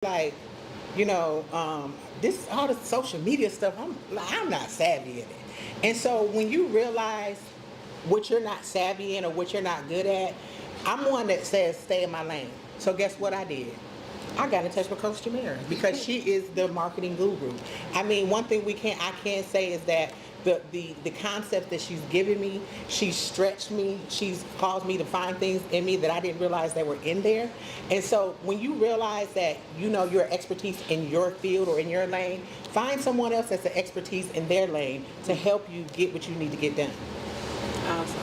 like, this all the social media stuff. I'm not savvy in it, and so when you realize what you're not savvy in or what you're not good at, I'm one that says stay in my lane. So guess what I did? I got in touch with Coach Jamira because she is the marketing guru. I mean, one thing I can say is that the concept that she's given me, she's stretched me, she's caused me to find things in me that I didn't realize that were in there. And so when you realize that your expertise in your field or in your lane, find someone else that's an expertise in their lane to help you get what you need to get done. Awesome.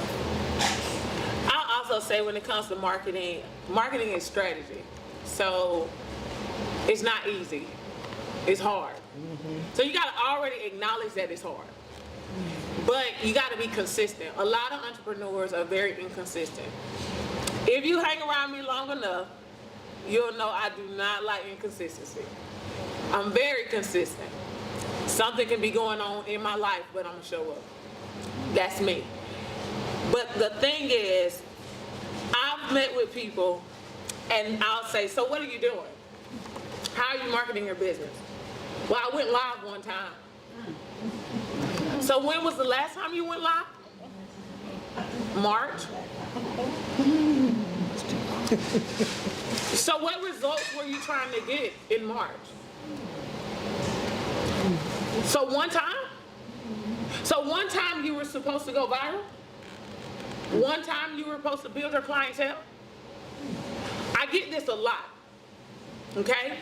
I'll also say when it comes to marketing is strategy. So it's not easy. It's hard. Mm-hmm. So you got to already acknowledge that it's hard. But you got to be consistent. A lot of entrepreneurs are very inconsistent. If you hang around me long enough, you'll know I do not like inconsistency. I'm very consistent. Something can be going on in my life, but I'm going to show up. That's me. But the thing is, I've met with people and I'll say, so what are you doing? How are you marketing your business? Well, I went live one time. So when was the last time you went live? March. So what results were you trying to get in March? So one time? So one time you were supposed to go viral? One time you were supposed to build your clientele? I get this a lot, okay?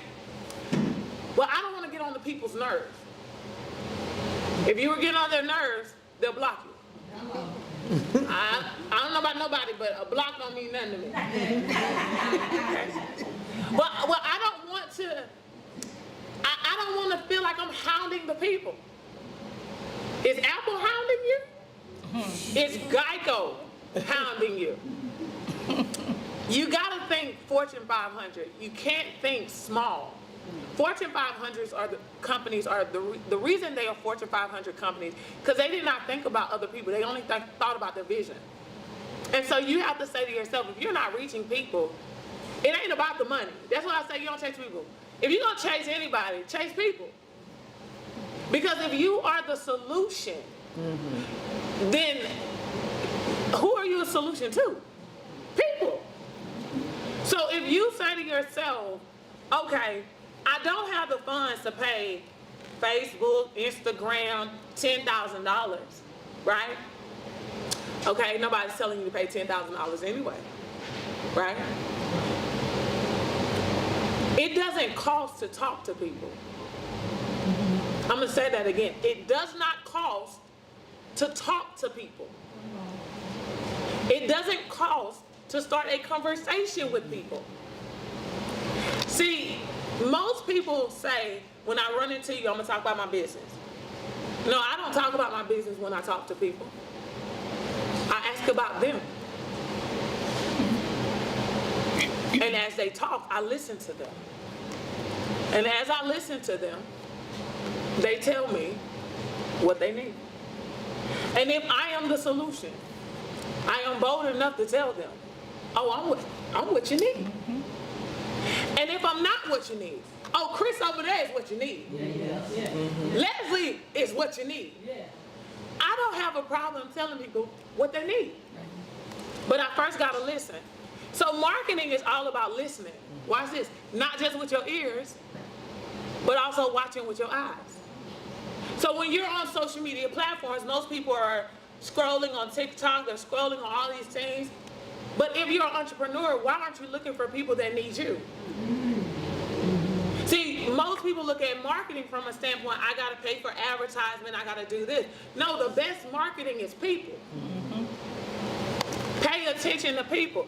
Well, I don't want to get on the people's nerves. If you were getting on their nerves, they'll block you. I don't know about nobody, but a block don't mean nothing to me. Okay? Well, I don't want to. I don't want to feel like I'm hounding the people. Is Apple hounding you? Is Geico hounding you? You gotta think Fortune 500. You can't think small. Fortune 500s are the companies are the reason they are Fortune 500 companies because they did not think about other people. They only thought about their vision. And so you have to say to yourself, if you're not reaching people, it ain't about the money. That's why I say you don't chase people. If you're gonna chase anybody, chase people. Because if you are the solution, then who are you a solution to? People. So if you say to yourself, okay, I don't have the funds to pay Facebook, Instagram, $10,000, right? Okay, nobody's telling you to pay $10,000 anyway, right? It doesn't cost to talk to people. I'm gonna say that again. It does not cost to talk to people. It doesn't cost to start a conversation with people. See, most people say, when I run into you, I'm gonna talk about my business. No, I don't talk about my business when I talk to people. I ask about them. And as they talk, I listen to them. And as I listen to them, they tell me what they need. And if I am the solution, I am bold enough to tell them, oh, I'm what you need. And if I'm not what you need, oh, Chris over there is what you need. Leslie is what you need. I don't have a problem telling people what they need. But I first got to listen. So marketing is all about listening. Watch this. Not just with your ears, but also watching with your eyes. So when you're on social media platforms, most people are scrolling on TikTok, they're scrolling on all these things. But if you're an entrepreneur, why aren't you looking for people that need you? See, most people look at marketing from a standpoint, I gotta pay for advertisement, I gotta do this. No, the best marketing is people. Pay attention to people.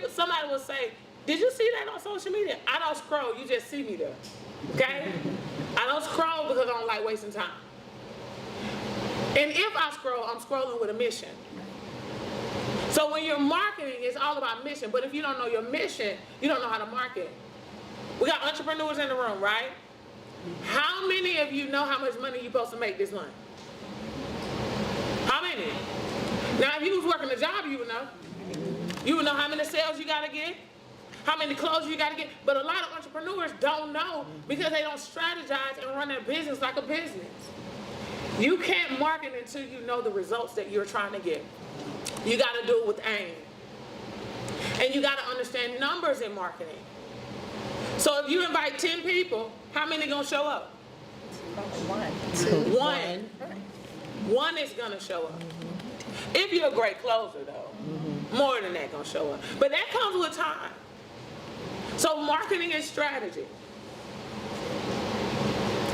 Somebody will say, did you see that on social media? I don't scroll, you just see me there, okay? I don't scroll because I don't like wasting time. And if I scroll, I'm scrolling with a mission. So when you're marketing, it's all about mission. But if you don't know your mission, you don't know how to market. We got entrepreneurs in the room, right? How many of you know how much money you're supposed to make this month? How many? Now, if you was working a job, you would know. You would know how many sales you got to get, how many clothes you got to get. But a lot of entrepreneurs don't know because they don't strategize and run their business like a business. You can't market until you know the results that you're trying to get. You got to do it with aim. And you got to understand numbers in marketing. So if you invite 10 people, how many gonna show up? One. One is gonna show up. If you're a great closer though, more than that gonna show up. But that comes with time. So marketing is strategy.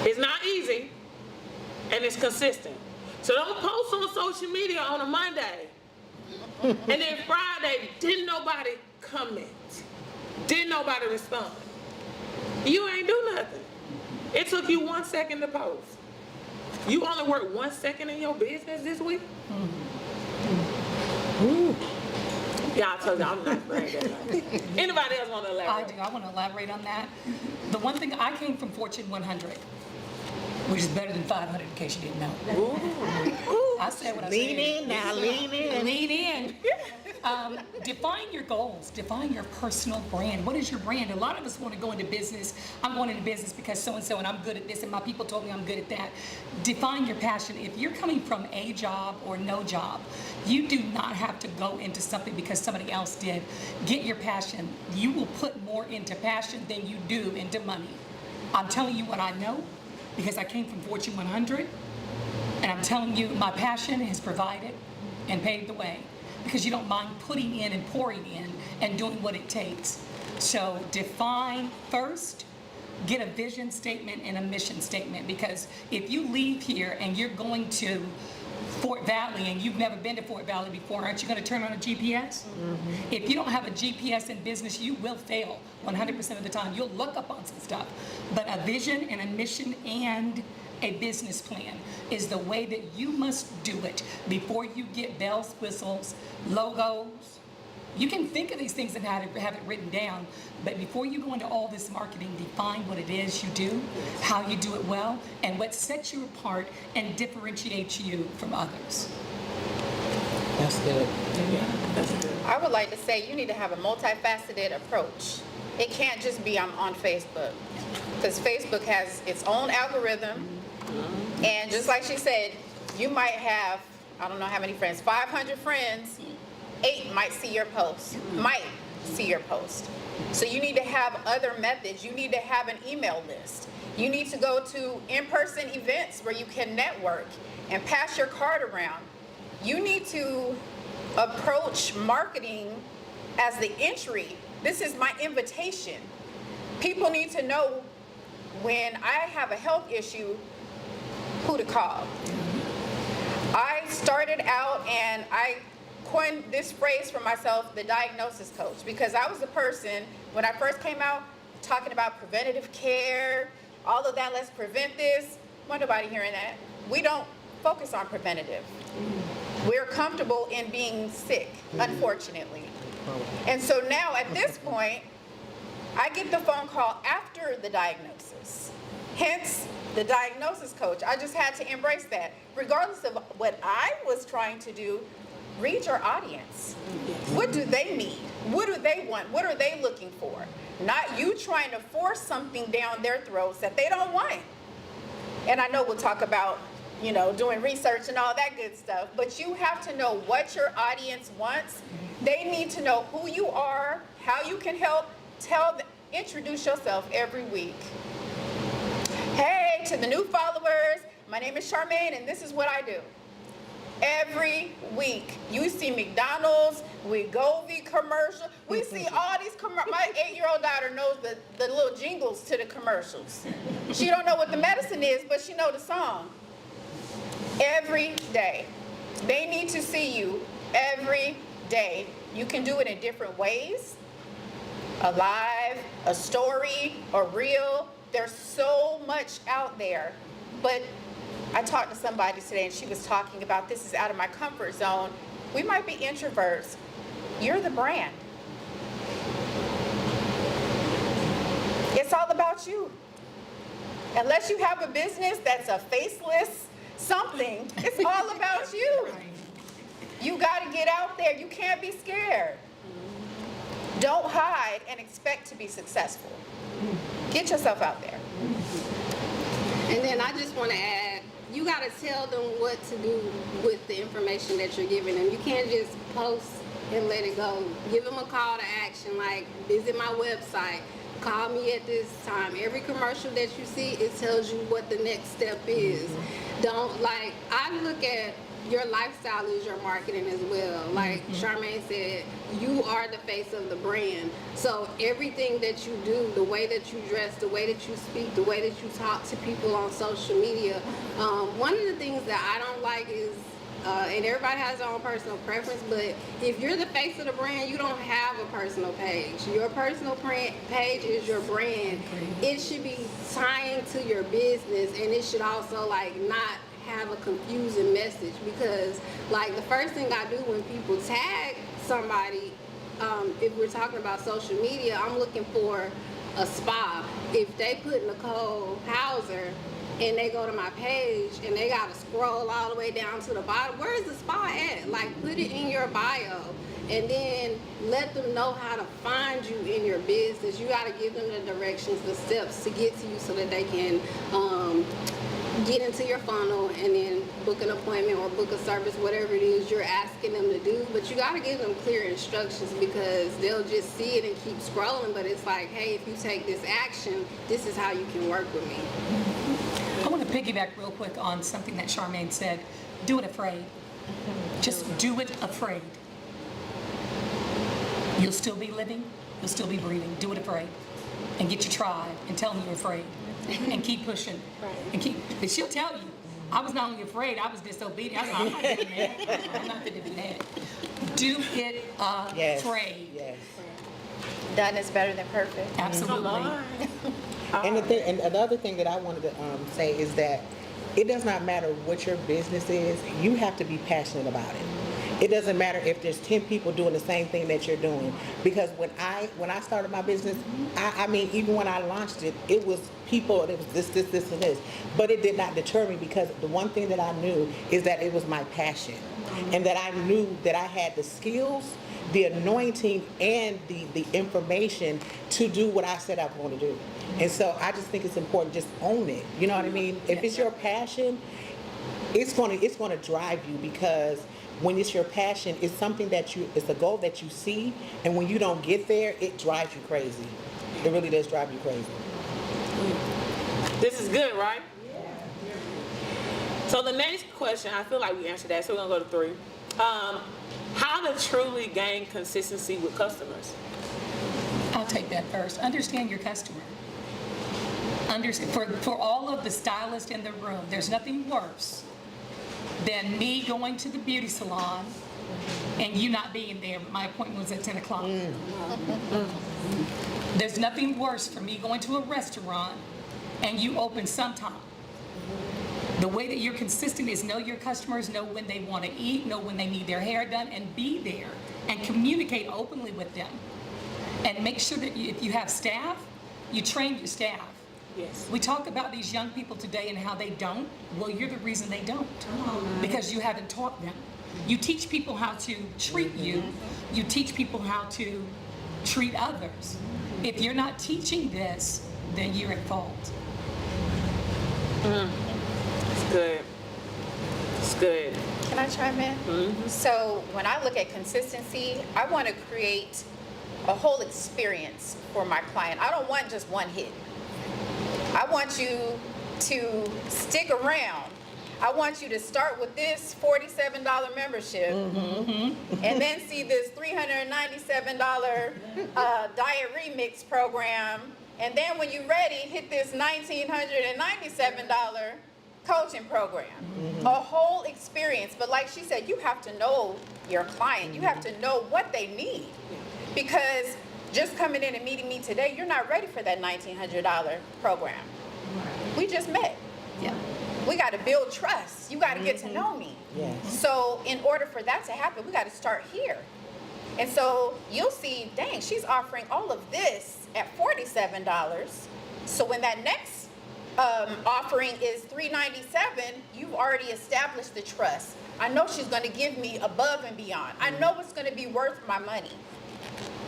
It's not easy and it's consistent. So don't post on social media on a Monday and then Friday, didn't nobody comment. Didn't nobody respond. You ain't do nothing. It took you 1 second to post. You only worked 1 second in your business this week? Yeah, I told you I'm not great at that. Anybody else want to elaborate? I do. I want to elaborate on that. The one thing, I came from Fortune 100, which is better than 500 in case you didn't know. I said what I said. Lean in now, lean in. Lean in. Define your goals. Define your personal brand. What is your brand? A lot of us want to go into business. I'm going into business because so-and-so and I'm good at this and my people told me I'm good at that. Define your passion. If you're coming from a job or no job, you do not have to go into something because somebody else did. Get your passion. You will put more into passion than you do into money. I'm telling you what I know because I came from Fortune 100. And I'm telling you, my passion has provided and paved the way because you don't mind putting in and pouring in and doing what it takes. So define first, get a vision statement and a mission statement, because if you leave here and you're going to Fort Valley and you've never been to Fort Valley before, aren't you going to turn on a GPS? If you don't have a GPS in business, you will fail 100% of the time. You'll look up on some stuff. But a vision and a mission and a business plan is the way that you must do it before you get bells, whistles, logos. You can think of these things and have it written down, but before you go into all this marketing, define what it is you do, how you do it well, and what sets you apart and differentiates you from others. That's good. I would like to say you need to have a multifaceted approach. It can't just be I'm on Facebook, because Facebook has its own algorithm. And just like she said, you might have, I don't know how many friends, 500 friends, 8 might see your post, So you need to have other methods. You need to have an email list. You need to go to in-person events where you can network and pass your card around. You need to approach marketing as the entry. This is my invitation. People need to know when I have a health issue, who to call. I started out and I coined this phrase for myself, the diagnosis coach, because I was the person, when I first came out, talking about preventative care, all of that, let's prevent this. Want nobody hearing that? We don't focus on preventative. We're comfortable in being sick, unfortunately. And so now at this point, I get the phone call after the diagnosis. Hence, the diagnosis coach. I just had to embrace that. Regardless of what I was trying to do, read your audience. What do they need? What do they want? What are they looking for? Not you trying to force something down their throats that they don't want. And I know we'll talk about, doing research and all that good stuff, but you have to know what your audience wants. They need to know who you are, how you can help. Introduce yourself every week. Hey, to the new followers, my name is Charmaine and this is what I do. Every week, you see McDonald's, Wegovy commercial. We see all these commercials. My 8-year-old daughter knows the little jingles to the commercials. She don't know what the medicine is, but she know the song. Every day. They need to see you every day. You can do it in different ways. A live, a story, a reel. There's so much out there. But I talked to somebody today and she was talking about this is out of my comfort zone. We might be introverts. You're the brand. It's all about you. Unless you have a business that's a faceless something, it's all about you. You got to get out there. You can't be scared. Don't hide and expect to be successful. Get yourself out there. And then I just want to add, you got to tell them what to do with the information that you're giving them. You can't just post and let it go. Give them a call to action, like visit my website, call me at this time. Every commercial that you see, it tells you what the next step is. Don't, like, I look at your lifestyle is your marketing as well. Like Charmaine said, you are the face of the brand. So everything that you do, the way that you dress, the way that you speak, the way that you talk to people on social media, one of the things that I don't like is, and everybody has their own personal preference, but if you're the face of the brand, you don't have a personal page. Your personal page is your brand. It should be tying to your business, and it should also like not have a confusing message, because like the first thing I do when people tag somebody, if we're talking about social media, I'm looking for a spa. If they put Nicole Hauser and they go to my page and they gotta scroll all the way down to the bottom, where's the spa at? Like, put it in your bio and then let them know how to find you in your business. You gotta give them the directions, the steps to get to you so that they can get into your funnel and then book an appointment or book a service, whatever it is you're asking them to do. But you got to give them clear instructions, because they'll just see it and keep scrolling, but it's like, hey, if you take this action, this is how you can work with me. I want to piggyback real quick on something that Charmaine said. Do it afraid. Just do it afraid. You'll still be living, you'll still be breathing. Do it afraid. And get your tribe and tell them you're afraid. And keep pushing. And but she'll tell you, I was not only afraid, I was disobedient. I was like, I'm not doing that. I'm not going to do that. Do it afraid. Yes. Done is better than perfect. Absolutely. And the other thing that I wanted to say is that it does not matter what your business is. You have to be passionate about it. It doesn't matter if there's 10 people doing the same thing that you're doing. Because when I started my business, I mean, even when I launched it, it was people, it was this, and this. But it did not deter me, because the one thing that I knew is that it was my passion. And that I knew that I had the skills, the anointing, and the information to do what I said I was going to do. And so I just think it's important, just own it. You know what I mean? If it's your passion, it's going to drive you, because when it's your passion, it's something that it's a goal that you see, and when you don't get there, it drives you crazy. It really does drive you crazy. This is good, right? So the next question, I feel like we answered that, so we're gonna go to 3. How to truly gain consistency with customers? I'll take that first. Understand your customer. For all of the stylists in the room, there's nothing worse than me going to the beauty salon and you not being there. My appointment was at 10 o'clock. There's nothing worse for me going to a restaurant and you open sometime. The way that you're consistent is know your customers, know when they want to eat, know when they need their hair done, and be there and communicate openly with them. And make sure that if you have staff, you train your staff. Yes. We talk about these young people today and how they don't. Well, you're the reason they don't, because you haven't taught them. You teach people how to treat you. You teach people how to treat others. If you're not teaching this, then you're at fault. It's good. It's good. Can I chime in? So when I look at consistency, I want to create a whole experience for my client. I don't want just one hit. I want you to stick around. I want you to start with this $47 membership and then see this $397 diet remix program. And then when you're ready, hit this $1,997 coaching program. A whole experience. But like she said, you have to know your client. You have to know what they need. Because just coming in and meeting me today, you're not ready for that $1,900 program. We just met. Yeah. We got to build trust. You got to get to know me. Yes. So in order for that to happen, we got to start here. And so you'll see, dang, she's offering all of this at $47. So when that next offering is $397, you've already established the trust. I know she's going to give me above and beyond. I know it's going to be worth my money.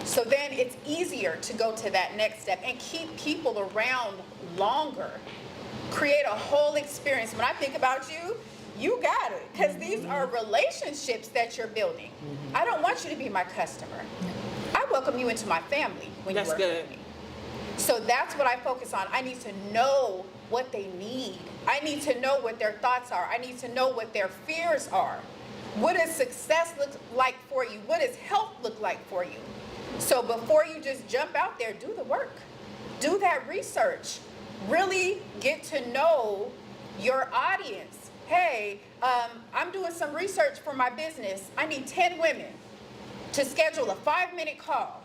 So then it's easier to go to that next step and keep people around longer. Create a whole experience. When I think about you, you got it. Because these are relationships that you're building. I don't want you to be my customer. I welcome you into my family when That's you work good. with me. So that's what I focus on. I need to know what they need. I need to know what their thoughts are. I need to know what their fears are. What does success look like for you? What does health look like for you? So before you just jump out there, do the work. Do that research. Really get to know your audience. Hey, I'm doing some research for my business. I need 10 women to schedule a 5-minute call.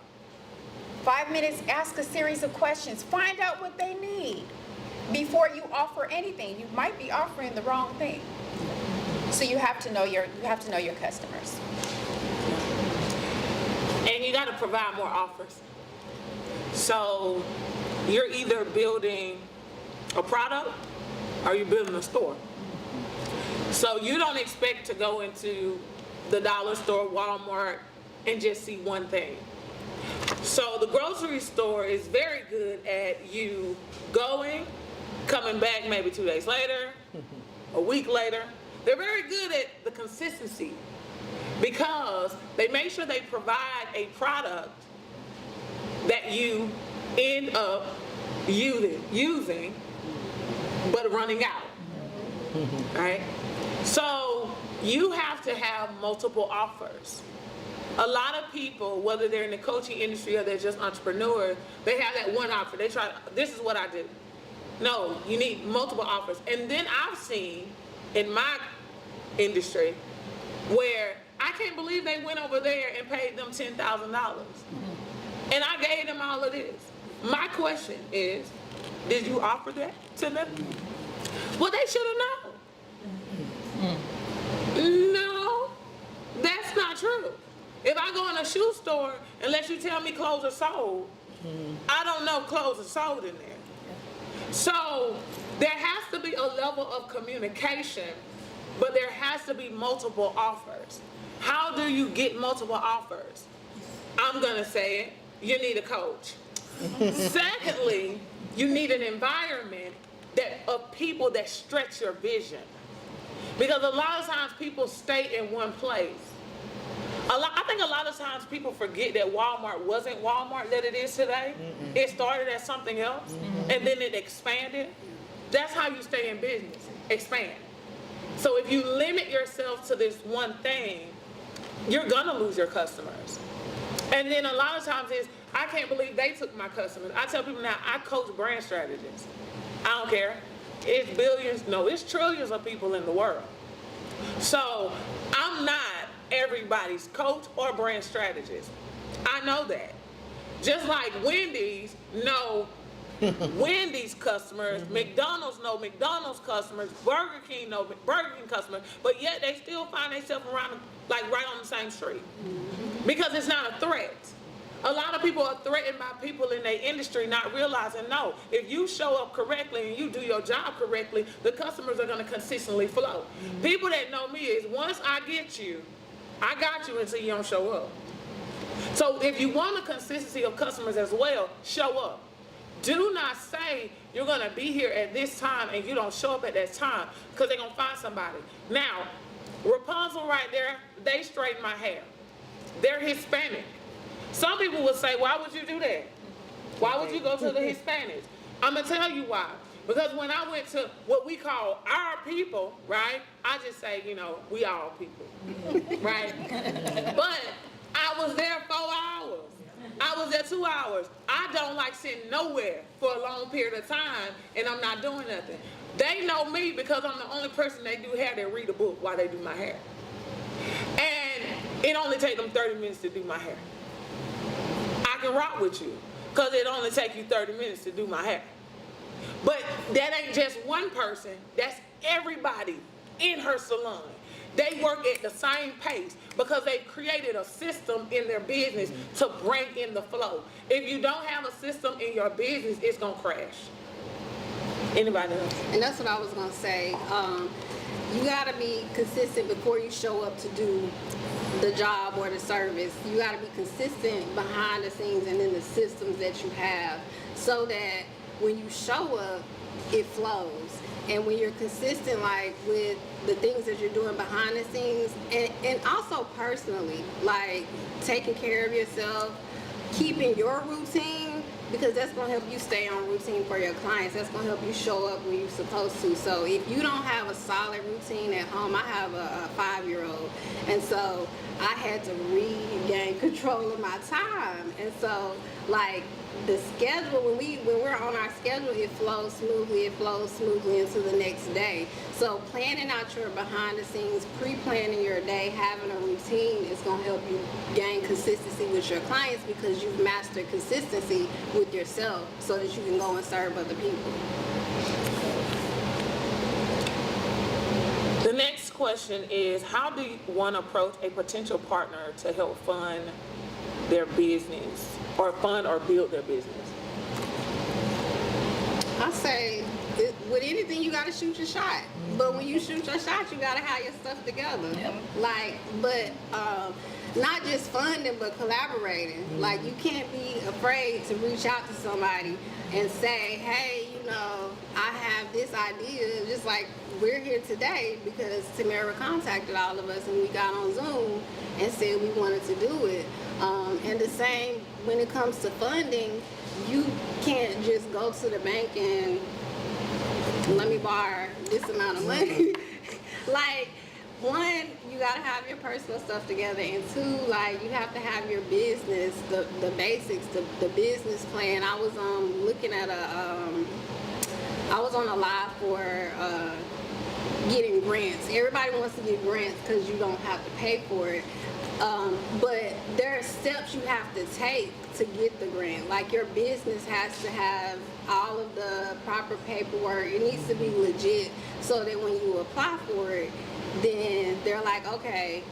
5 minutes, ask a series of questions. Find out what they need before you offer anything. You might be offering the wrong thing. So you have to know your customers. And you got to provide more offers. So you're either building a product or you're building a store. So you don't expect to go into the dollar store, Walmart, and just see one thing. So the grocery store is very good at you going, coming back maybe 2 days later, a week later. They're very good at the consistency because they make sure they provide a product that you end up using but running out. Right? So you have to have multiple offers. A lot of people, whether they're in the coaching industry or they're just entrepreneurs, they have that one offer. They try, this is what I do. No, you need multiple offers. And then I've seen in my industry where I can't believe they went over there and paid them $10,000. And I gave them all of this. My question is, did you offer that to them? Well, they should have known. No, that's not true. If I go in a shoe store and let you tell me clothes are sold, I don't know clothes are sold in there. So there has to be a level of communication, but there has to be multiple offers. How do you get multiple offers? I'm gonna say it, you need a coach. Secondly, you need an environment of people that stretch your vision. Because a lot of times people stay in one place. I think a lot of times people forget that Walmart wasn't Walmart that it is today. It started as something else, and then it expanded. That's how you stay in business, expand. So if you limit yourself to this one thing, you're gonna lose your customers. And then a lot of times is, I can't believe they took my customers. I tell people now, I coach brand strategists. I don't care. It's billions, no, it's trillions of people in the world. So I'm not everybody's coach or brand strategist. I know that. Just like Wendy's know Wendy's customers, McDonald's know McDonald's customers, Burger King know Burger King customers, but yet they still find themselves around, like right on the same street. Because it's not a threat. A lot of people are threatened by people in their industry not realizing, no, if you show up correctly and you do your job correctly, the customers are going to consistently flow. People that know me is, once I get you, I got you until you don't show up. So if you want a consistency of customers as well, show up. Do not say you're going to be here at this time and you don't show up at that time, because they're going to find somebody. Now, Rapunzel right there, they straighten my hair. They're Hispanic. Some people would say, why would you do that? Why would you go to the Hispanics? I'm going to tell you why. Because when I went to what we call our people, right, I just say, you know, we all people, right? But I was there 4 hours. I was there 2 hours. I don't like sitting nowhere for a long period of time and I'm not doing nothing. They know me because I'm the only person they do hair that read a book while they do my hair. And it only takes them 30 minutes to do my hair. I can rock with you because it only takes you 30 minutes to do my hair. But that ain't just one person, that's everybody in her salon. They work at the same pace because they've created a system in their business to bring in the flow. If you don't have a system in your business, it's gonna crash. Anybody else? And that's what I was gonna say. You gotta be consistent before you show up to do the job or the service. You got to be consistent behind the scenes and in the systems that you have, so that when you show up, it flows. And when you're consistent, like with the things that you're doing behind the scenes, and also personally, like taking care of yourself, keeping your routine, because that's going to help you stay on routine for your clients. That's going to help you show up when you're supposed to. So if you don't have a solid routine at home, I have a 5-year-old, and so I had to regain control of my time. And so, like, the schedule, when we're on our schedule, it flows smoothly into the next day. So planning out your behind the scenes, pre-planning your day, having a routine is going to help you gain consistency with your clients, because you've mastered consistency with yourself so that you can go and serve other people. The next question is, how do one approach a potential partner to help fund their business, or fund or build their business? I say, with anything, you gotta shoot your shot. But when you shoot your shot, you gotta have your stuff together. Yep. But not just funding, but collaborating. Like, you can't be afraid to reach out to somebody and say, hey, I have this idea. Just like we're here today because Tamara contacted all of us and we got on Zoom and said we wanted to do it. And the same when it comes to funding, you can't just go to the bank and let me borrow this amount of money. Like, one, you gotta have your personal stuff together, and two, like, you have to have your business, the basics, the business plan. I was looking at I was on a live for getting grants. Everybody wants to get grants because you don't have to pay for it. But there are steps you have to take to get the grant. Like, your business has to have all of the proper paperwork. It needs to be legit so that when you apply for it, then they're like, okay,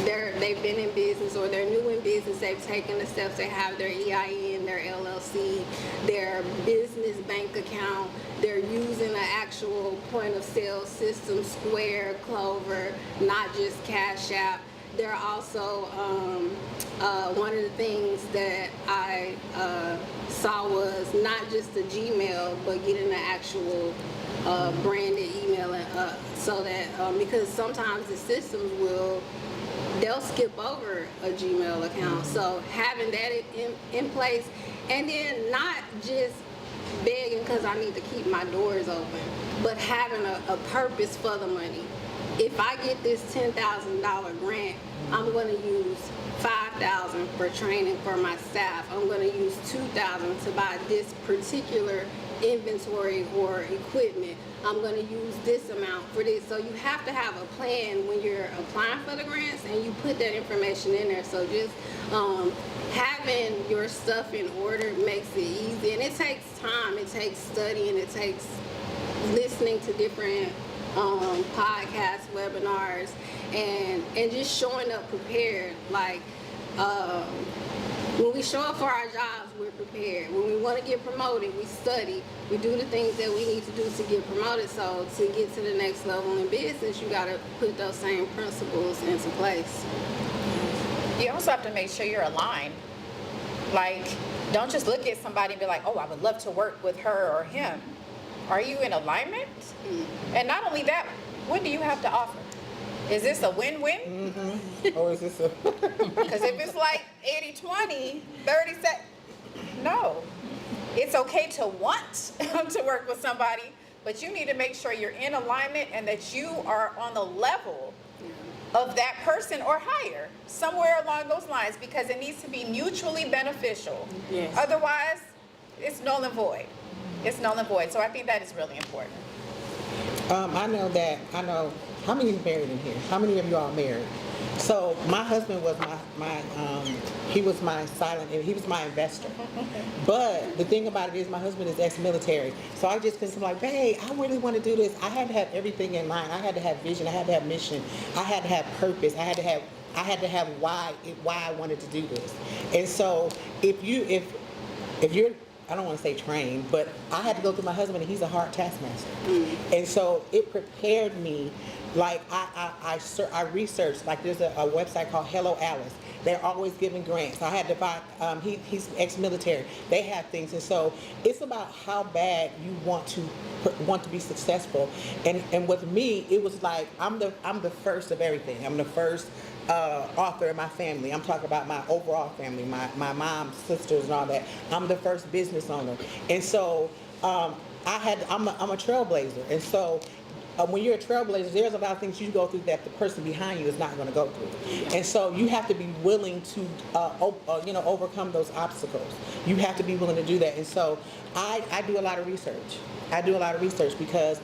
they've been in business or they're new in business, they've taken the steps, they have their EIN, their LLC, their business bank account, they're using an actual point of sale system, Square, Clover, not just Cash App. They're also, one of the things that I saw was not just the Gmail, but getting the actual branded email, so that, because sometimes the systems they'll skip over a Gmail account. So having that in place, and then not just begging because I need to keep my doors open, but having a purpose for the money. If I get this $10,000 grant, I'm going to use $5,000 for training for my staff. I'm going to use $2,000 to buy this particular inventory or equipment. I'm going to use this amount for this. So you have to have a plan when you're applying for the grants, and you put that information in there. So just having your stuff in order makes it easy. And it takes time. It takes studying. It takes listening to different podcasts, webinars, and just showing up prepared. Like, when we show up for our jobs, we're prepared. When we want to get promoted, we study. We do the things that we need to do to get promoted. So to get to the next level in business, you got to put those same principles into place. You also have to make sure you're aligned. Like, don't just look at somebody and be like, oh, I would love to work with her or him. Are you in alignment? And not only that, what do you have to offer? Is this a win-win? Or is this a... Because if it's like 80-20, 30 no. It's okay to want to work with somebody, but you need to make sure you're in alignment and that you are on the level of that person or higher, somewhere along those lines, because it needs to be mutually beneficial. Yes. Otherwise, it's null and void. It's null and void. So I think that is really important. I know, how many are married in here? How many of you all married? So my husband was he was my he was my investor. But the thing about it is my husband is ex-military. So I just was like, babe, I really want to do this. I had to have everything in mind. I had to have vision. I had to have mission. I had to have purpose. I had to have why I wanted to do this. And so if you're I don't want to say trained, but I had to go through my husband, and he's a hard taskmaster. And so it prepared me. Like I researched, like there's a website called Hello Alice. They're always giving grants. I had to buy, he's ex-military. They have things. And so it's about how bad you want to be successful. And with me, it was like, I'm the first of everything. I'm the first author in my family. I'm talking about my overall family, my mom, sisters, and all that. I'm the first business owner. And so I'm a trailblazer. And so when you're a trailblazer, there's a lot of things you go through that the person behind you is not going to go through. And so you have to be willing to, overcome those obstacles. You have to be willing to do that. And so I do a lot of research. I do a lot of research because,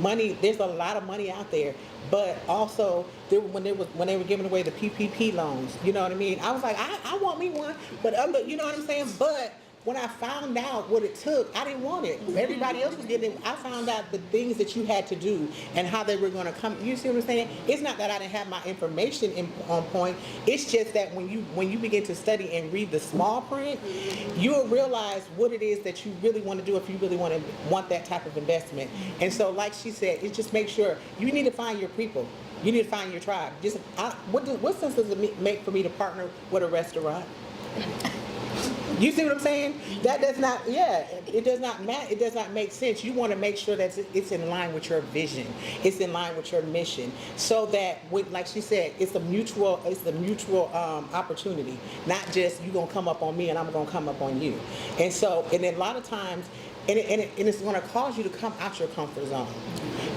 money, there's a lot of money out there, but also when they were giving away the PPP loans, you know what I mean? I was like, I want me one, but you know what I'm saying? But when I found out what it took, I didn't want it. Everybody else was getting it. I found out the things that you had to do and how they were going to come. You see what I'm saying? It's not that I didn't have my information on point. It's just that when you begin to study and read the small print, you'll realize what it is that you really want to do if you really want that type of investment. And so, like she said, it just make sure you need to find your people. You need to find your tribe. What sense does it make for me to partner with a restaurant? You see what I'm saying? That does not, it does not matter. It does not make sense. You want to make sure that it's in line with your vision. It's in line with your mission. So that, like she said, it's a mutual opportunity. Not just you gonna come up on me and I'm gonna come up on you. And so, and then a lot of times, and it's going to cause you to come out your comfort zone,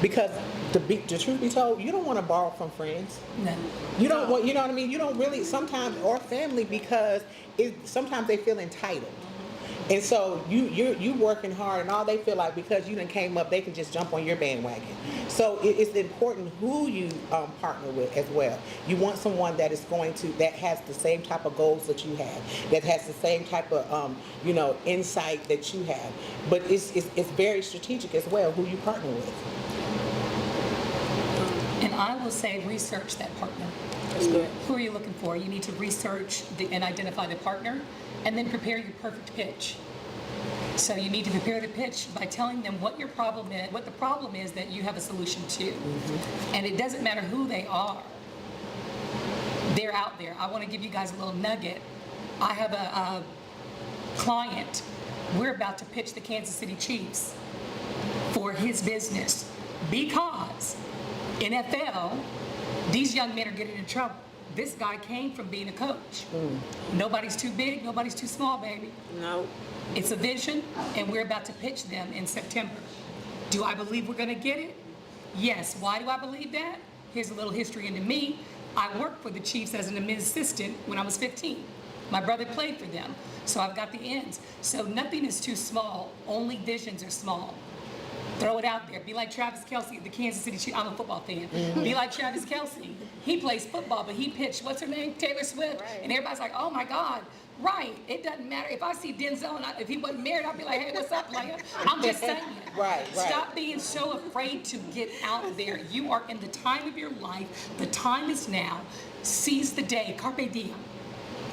because the truth be told, you don't want to borrow from friends. No. You don't want, you know what I mean? You don't really sometimes, or family, because sometimes they feel entitled. And so you working hard, and all they feel like because you done came up, they can just jump on your bandwagon. So it's important who you partner with as well. You want someone that has the same type of goals that you have, that has the same type of insight that you have. But it's very strategic as well who you partner with. And I will say research that partner. That's good. Who are you looking for? You need to research and identify the partner, and then prepare your perfect pitch. So you need to prepare the pitch by telling them what your problem is, what the problem is that you have a solution to. And it doesn't matter who they are. They're out there. I want to give you guys a little nugget. I have a client. We're about to pitch the Kansas City Chiefs for his business because NFL, these young men are getting in trouble. This guy came from being a coach. Nobody's too big, nobody's too small, baby. No. It's a vision, and we're about to pitch them in September. Do I believe we're gonna get it? Yes. Why do I believe that? Here's a little history into me. I worked for the Chiefs as an assistant when I was 15. My brother played for them, so I've got the ends. So nothing is too small, only visions are small. Throw it out there. Be like Travis Kelce at the Kansas City Chiefs. I'm a football fan. Be like Travis Kelce. He plays football, but he pitched, what's her name? Taylor Swift. Right. And everybody's like, oh my God. Right. It doesn't matter. If I see Denzel and if he wasn't married, I'd be like, hey, what's up, player? I'm just saying. Right. Stop being so afraid to get out there. You are in the time of your life. The time is now. Seize the day. Carpe diem.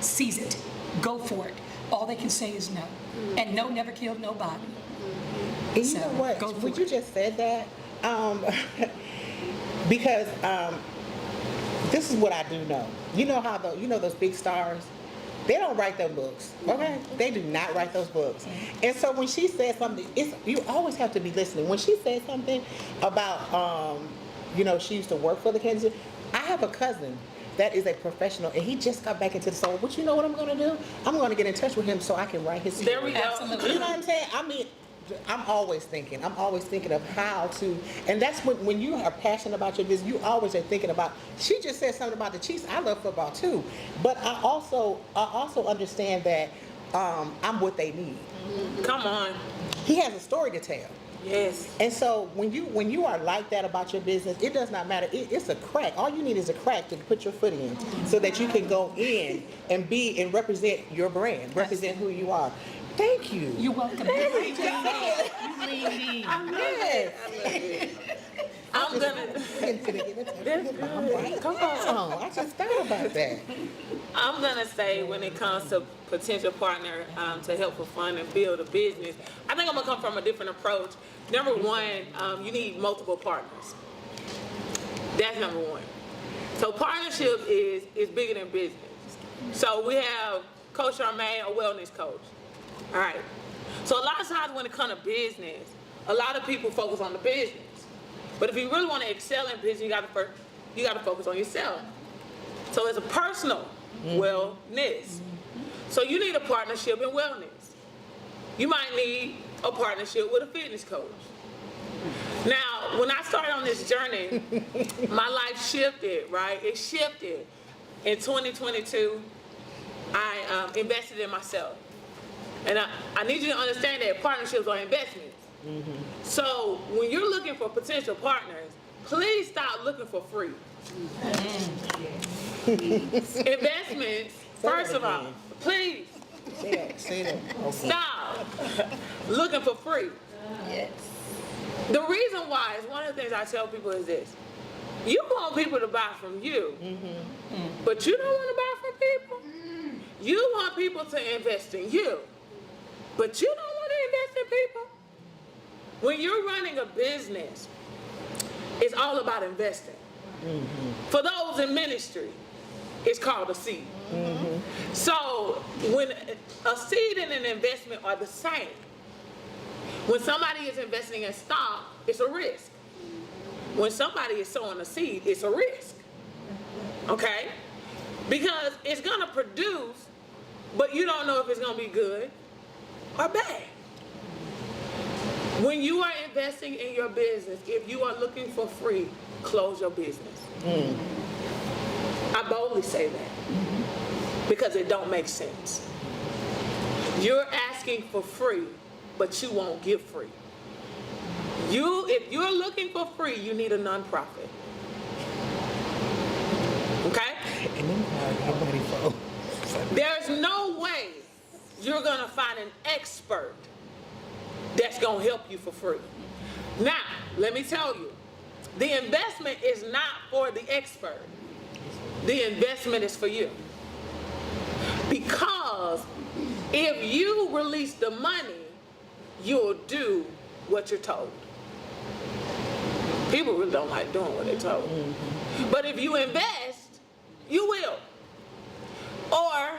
Seize it. Go for it. All they can say is no. And no never killed nobody. And you So, know what? go for Would you it. just said that? Because this is what I do know. You know how those big stars, they don't write their books, okay? They do not write those books. And so when she said something, you always have to be listening. When she said something about, she used to work for the Kansas City, I have a cousin that is a professional, and he just got back into the soul. But you know what I'm going to do? I'm going to get in touch with him so I can write his story. There we go. Absolutely. You know what I'm saying? I mean, I'm always thinking of how to, and that's when you are passionate about your business, you always are thinking about, she just said something about the Chiefs. I love football too, but I also understand that I'm what they need. Come on. He has a story to tell. Yes. And so when you are like that about your business, it does not matter. It's a crack. All you need is a crack to put your foot in so that you can go in and be and represent your brand, represent who you are. Thank you. You're welcome. Yes. I'm gonna. Come on. I just thought about that. I'm gonna say when it comes to potential partner to help for fund and build a business, I think I'm gonna come from a different approach. Number one, you need multiple partners. That's number one. So partnership is bigger than business. So we have Coach Charmaine, a wellness coach. All right. So a lot of times when it comes to business, a lot of people focus on the business. But if you really want to excel in business, you gotta focus on yourself. So it's a personal wellness. So you need a partnership in wellness. You might need a partnership with a fitness coach. Now, when I started on this journey, my life shifted, right? It shifted. In 2022, I invested in myself. And I need you to understand that partnerships are investments. So when you're looking for potential partners, please stop looking for free. Investments, first of all, please Say that. Okay. stop looking for free. Yes. The reason why is one of the things I tell people is this. You want people to buy from you, but you don't want to buy from people. You want people to invest in you, but you don't want to invest in people. When you're running a business, it's all about investing. For those in ministry, it's called a seed. So when a seed and an investment are the same, when somebody is investing in stock, it's a risk. When somebody is sowing a seed, it's a risk. Okay? Because it's gonna produce, but you don't know if it's gonna be good or bad. When you are investing in your business, if you are looking for free, close your business. I boldly say that because it don't make sense. You're asking for free, but you won't give free. If you're looking for free, you need a nonprofit. Okay? And then nobody for. There's no way you're gonna find an expert that's gonna help you for free. Now, let me tell you, the investment is not for the expert. The investment is for you. Because if you release the money, you'll do what you're told. People really don't like doing what they're told. But if you invest, you will. Or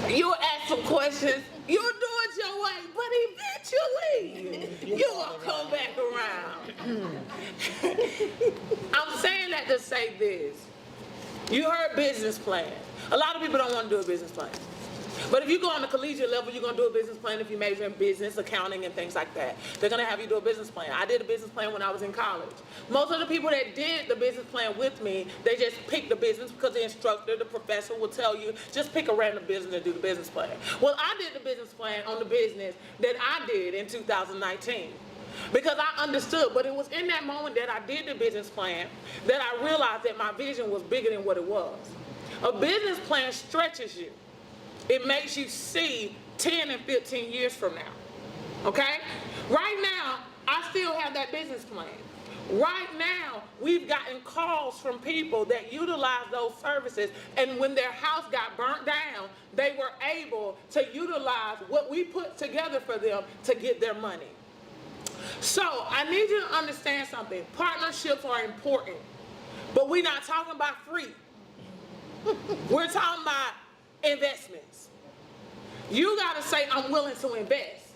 you'll ask some questions, you'll do it your way, but eventually you'll come back around. I'm saying that to say this. You heard business plan. A lot of people don't want to do a business plan. But if you go on the collegiate level, you're going to do a business plan if you major in business, accounting, and things like that. They're going to have you do a business plan. I did a business plan when I was in college. Most of the people that did the business plan with me, they just picked the business because the instructor, the professor will tell you, just pick a random business and do the business plan. Well, I did the business plan on the business that I did in 2019. Because I understood, but it was in that moment that I did the business plan that I realized that my vision was bigger than what it was. A business plan stretches you. It makes you see 10 and 15 years from now, okay? Right now, I still have that business plan. Right now, we've gotten calls from people that utilize those services, and when their house got burnt down, they were able to utilize what we put together for them to get their money. So, I need you to understand something. Partnerships are important, but we're not talking about free. We're talking about investments. You gotta say, I'm willing to invest.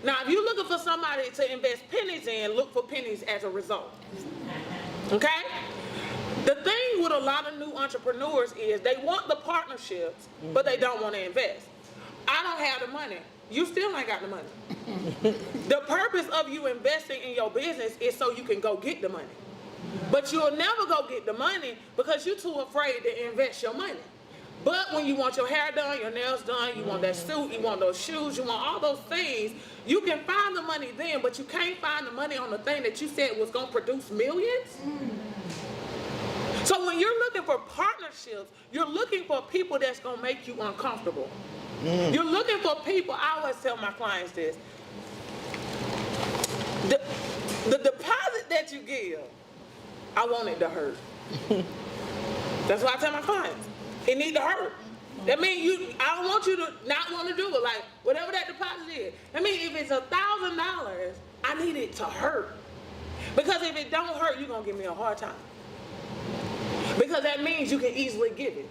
Now, if you're looking for somebody to invest pennies in, look for pennies as a result. Okay? The thing with a lot of new entrepreneurs is they want the partnerships, but they don't want to invest. I don't have the money. You still ain't got the money. The purpose of you investing in your business is so you can go get the money. But you'll never go get the money because you're too afraid to invest your money. But when you want your hair done, your nails done, you want that suit, you want those shoes, you want all those things, you can find the money then, but you can't find the money on the thing that you said was going to produce millions. So when you're looking for partnerships, you're looking for people that's going to make you uncomfortable. You're looking for people, I always tell my clients this, the deposit that you give I want it to hurt. That's why I tell my clients, it need to hurt. That means I don't want you to not want to do it. Like, whatever that deposit is. That means if it's $1,000, I need it to hurt. Because if it don't hurt, you're going to give me a hard time. Because that means you can easily give it.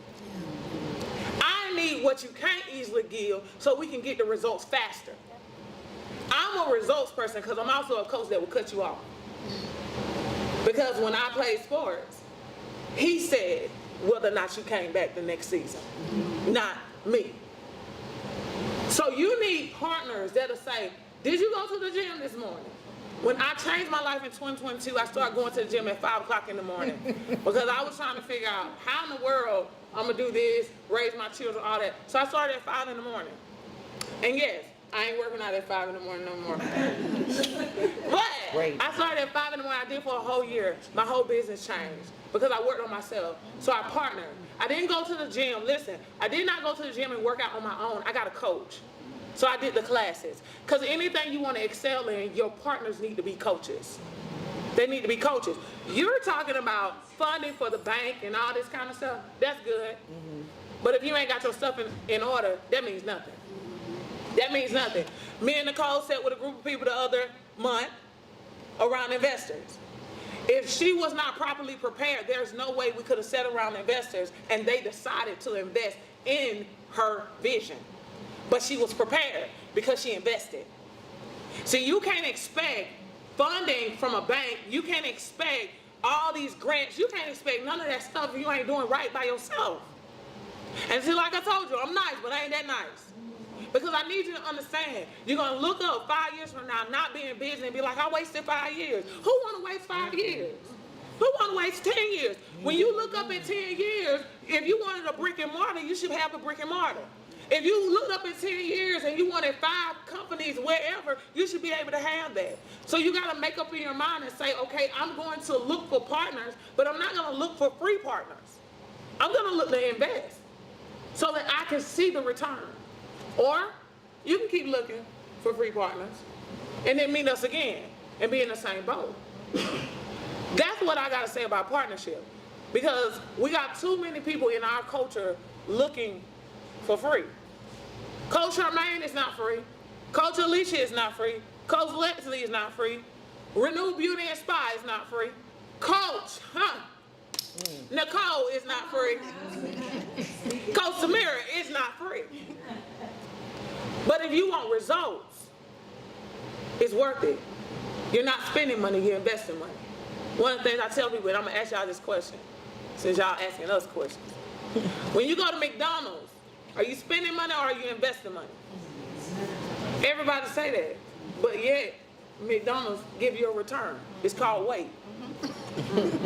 I need what you can't easily give so we can get the results faster. I'm a results person because I'm also a coach that will cut you off. Because when I played sports, he said whether or not you came back the next season, not me. So you need partners that'll say, did you go to the gym this morning? When I changed my life in 2022, I started going to the gym at 5 o'clock in the morning because I was trying to figure out how in the world I'm gonna do this, raise my children, all that. So I started at 5 in the morning. And yes, I ain't working out at 5 in the morning no more. But Great. I started at 5 in the morning. I did for a whole year. My whole business changed because I worked on myself. So I partnered. I didn't go to the gym. Listen, I did not go to the gym and work out on my own. I got a coach. So I did the classes. Because anything you want to excel in, your partners need to be coaches. They need to be coaches. You're talking about funding for the bank and all this kind of stuff. That's good. But if you ain't got your stuff in order, that means nothing. That means nothing. Me and Nicole sat with a group of people the other month around investors. If she was not properly prepared, there's no way we could have sat around investors and they decided to invest in her vision. But she was prepared because she invested. See, you can't expect funding from a bank. You can't expect all these grants. You can't expect none of that stuff if you ain't doing right by yourself. And see, like I told you, I'm nice, but I ain't that nice. Because I need you to understand, you're going to look up 5 years from now, not being busy, and be like, I wasted 5 years. Who want to waste 5 years? Who want to waste 10 years? When you look up in 10 years, if you wanted a brick and mortar, you should have a brick and mortar. If you looked up in 10 years and you wanted 5 companies wherever, you should be able to have that. So you got to make up in your mind and say, okay, I'm going to look for partners, but I'm not going to look for free partners. I'm going to look to invest so that I can see the return. Or you can keep looking for free partners and then meet us again and be in the same boat. That's what I got to say about partnership. Because we got too many people in our culture looking for free. Coach Charmaine is not free. Coach Alicia is not free. Coach Leslie is not free. Renew Beauty and Spa is not free. Coach, Nicole is not free. Coach Samira is not free. But if you want results, it's worth it. You're not spending money, you're investing money. One of the things I tell people, and I'm going to ask y'all this question, since y'all asking us questions. When you go to McDonald's, are you spending money or are you investing money? Everybody say that. But yet, McDonald's give you a return. It's called weight.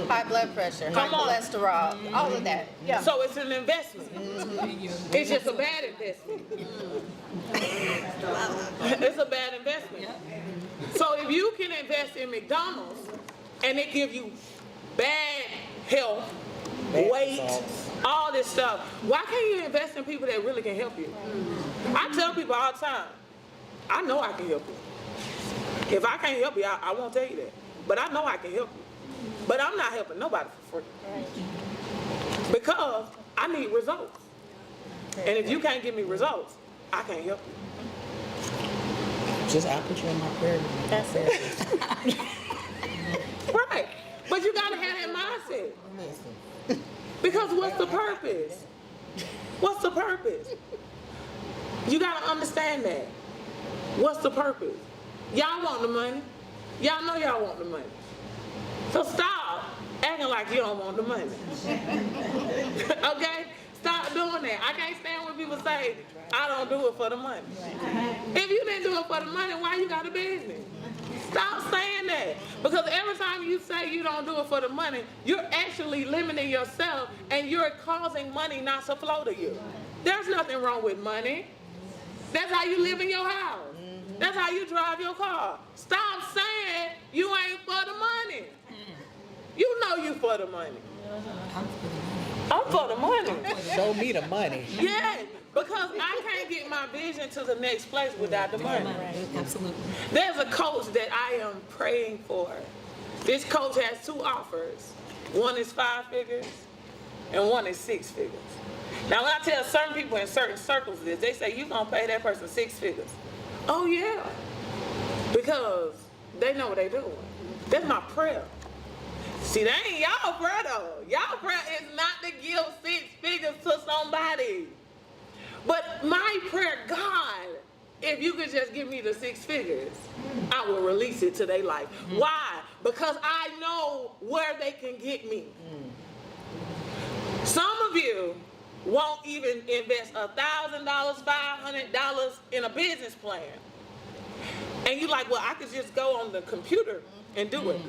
High blood pressure, high Come on. cholesterol, all of that. Yeah. So it's an investment. It's just a bad investment. It's a bad investment. So if you can invest in McDonald's and it give you bad health, weight, all this stuff, why can't you invest in people that really can help you? I tell people all the time, I know I can help you. If I can't help you, I won't tell you that. But I know I can help you. But I'm not helping nobody for free. Because I need results. And if you can't give me results, I can't help you. Just I'll put you in my prayer room. That's it. Right. But you gotta have that mindset. Because what's the purpose? What's the purpose? You gotta understand that. What's the purpose? Y'all want the money. Y'all know y'all want the money. So stop acting like you don't want the money. Okay? Stop doing that. I can't stand when people say, I don't do it for the money. If you didn't do it for the money, why you got a business? Stop saying that. Because every time you say you don't do it for the money, you're actually limiting yourself and you're causing money not to flow to you. There's nothing wrong with money. That's how you live in your house. That's how you drive your car. Stop saying you ain't for the money. You know you for the money. I'm for the money. Show me the money. Yeah, because I can't get my vision to the next place without the money. Absolutely. There's a coach that I am praying for. This coach has 2 offers. one is 5 figures, and one is 6 figures. Now, when I tell certain people in certain circles this, they say, you gonna pay that person 6 figures. Oh yeah, because they know what they doing. That's my prayer. See, that ain't y'all prayer though. Y'all prayer is not to give 6 figures to somebody. But my prayer, God, if you could just give me the 6 figures, I will release it to their life. Why? Because I know where they can get me. Some of you won't even invest $1,000, $500 in a business plan. And you're like, well, I could just go on the computer and do it.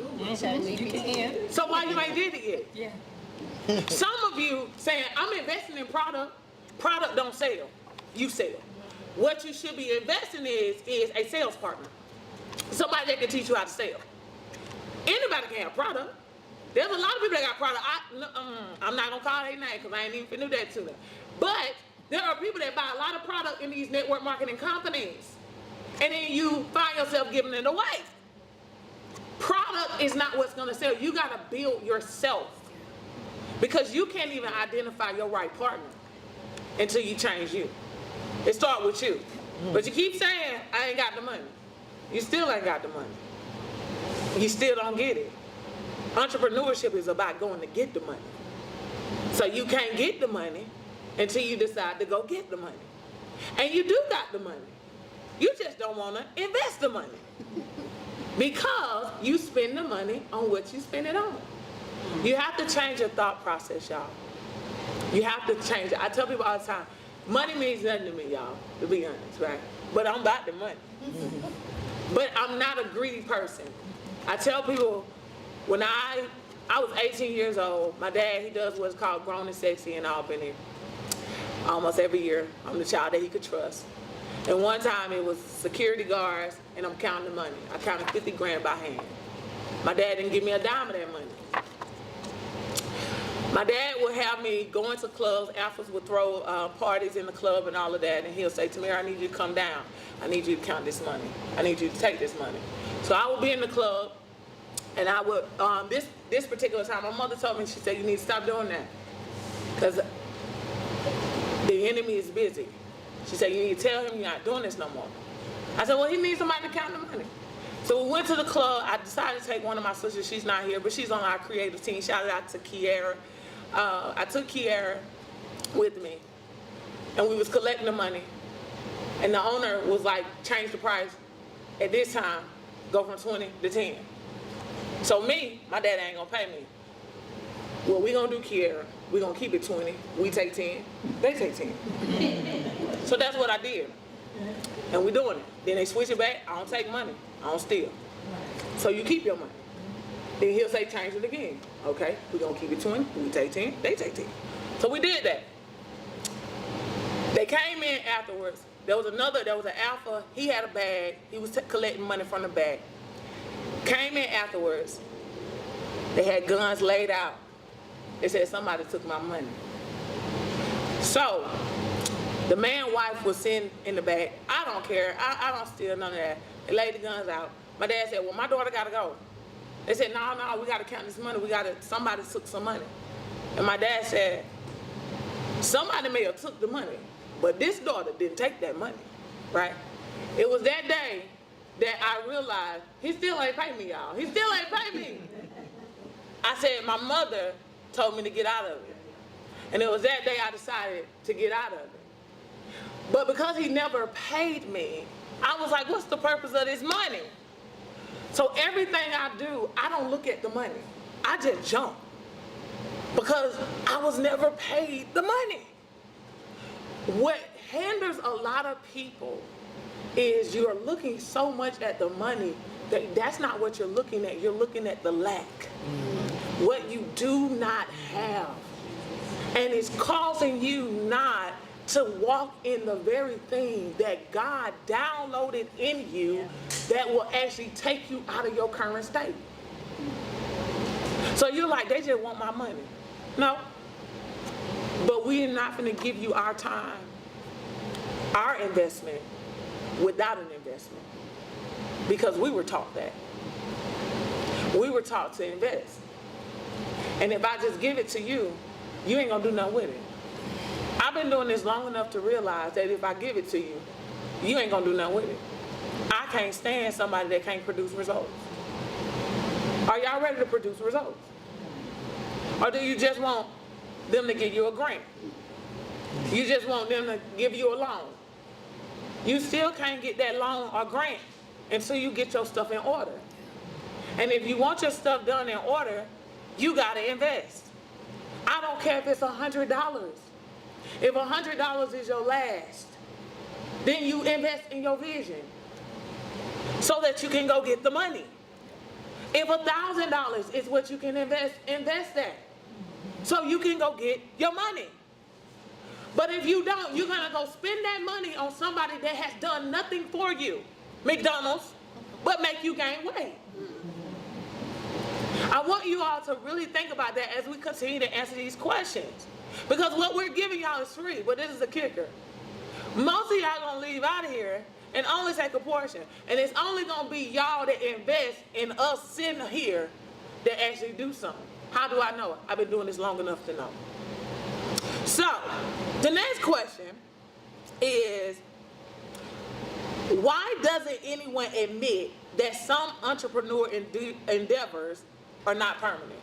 You can. So why you ain't did it yet? Yeah. Some of you saying, I'm investing in product. Product don't sell. You sell. What you should be investing is a sales partner. Somebody that can teach you how to sell. Anybody can have product. There's a lot of people that got product. I'm not going to call their name because I ain't even finna do that to them. But there are people that buy a lot of product in these network marketing companies. And then you find yourself giving it away. Product is not what's going to sell. You got to build yourself. Because you can't even identify your right partner until you change you. It starts with you. But you keep saying, I ain't got the money. You still ain't got the money. You still don't get it. Entrepreneurship is about going to get the money. So you can't get the money until you decide to go get the money. And you do got the money. You just don't want to invest the money. Because you spend the money on what you spend it on. You have to change your thought process, y'all. You have to change it. I tell people all the time, money means nothing to me, y'all, to be honest, right? But I'm about the money. But I'm not a greedy person. I tell people, when I was 18 years old, my dad, he does what's called Grown and Sexy in Albany. Almost every year, I'm the child that he could trust. And one time it was security guards and I'm counting the money. I counted 50 grand by hand. My dad didn't give me a dime of that money. My dad would have me go into clubs. Alphas would throw parties in the club and all of that. And he'll say, Tamara, I need you to come down. I need you to count this money. I need you to take this money. So I would be in the club and I would, this particular time, my mother told me, she said, you need to stop doing that. Because the enemy is busy. She said, you need to tell him you're not doing this no more. I said, well, he needs somebody to count the money. So we went to the club. I decided to take one of my sisters. She's not here, but she's on our creative team. Shout out to Kiara. I took Kiara with me, and we was collecting the money. And the owner was like, change the price. At this time, go from 20 to 10. So me, my dad ain't gonna pay me. Well, we gonna do Kiara. We gonna keep it 20. We take 10. They take 10. So that's what I did. And we doing it. Then they switch it back. I don't take money. I don't steal. So you keep your money. Then he'll say change it again. Okay, we gonna keep it 20. We take 10. They take 10. So we did that. They came in afterwards. There was an alpha. He had a bag. He was collecting money from the bag. Came in afterwards. They had guns laid out. They said somebody took my money. So the man's wife was in the bag. I don't care. I don't steal none of that. They laid the guns out. My dad said, well, my daughter gotta go. They said, no, we gotta count this money. Somebody took some money. And my dad said, somebody may have took the money, but this daughter didn't take that money, right? It was that day that I realized he still ain't pay me, y'all. He still ain't pay me. I said, my mother told me to get out of it. And it was that day I decided to get out of it. But because he never paid me, I was like, what's the purpose of this money? So everything I do, I don't look at the money. I just jump. Because I was never paid the money. What hinders a lot of people is you're looking so much at the money that that's not what you're looking at. You're looking at the lack. What you do not have. And it's causing you not to walk in the very thing that God downloaded in you that will actually take you out of your current state. So you're like, they just want my money. No. But we're not going to give you our time, our investment, without an investment. Because we were taught that. We were taught to invest. And if I just give it to you, you ain't gonna do nothing with it. I've been doing this long enough to realize that if I give it to you, you ain't gonna do nothing with it. I can't stand somebody that can't produce results. Are y'all ready to produce results? Or do you just want them to give you a grant? You just want them to give you a loan. You still can't get that loan or grant until you get your stuff in order. And if you want your stuff done in order, you gotta invest. I don't care if it's $100. If $100 is your last, then you invest in your vision so that you can go get the money. If $1,000 is what you can invest that. So you can go get your money. But if you don't, you're gonna go spend that money on somebody that has done nothing for you, McDonald's, but make you gain weight. I want you all to really think about that as we continue to answer these questions. Because what we're giving y'all is free, but this is the kicker. Most of y'all gonna leave out of here and only take a portion. And it's only gonna be y'all that invest in us sitting here that actually do something. How do I know it? I've been doing this long enough to know. So, the next question is, why doesn't anyone admit that some entrepreneur endeavors are not permanent?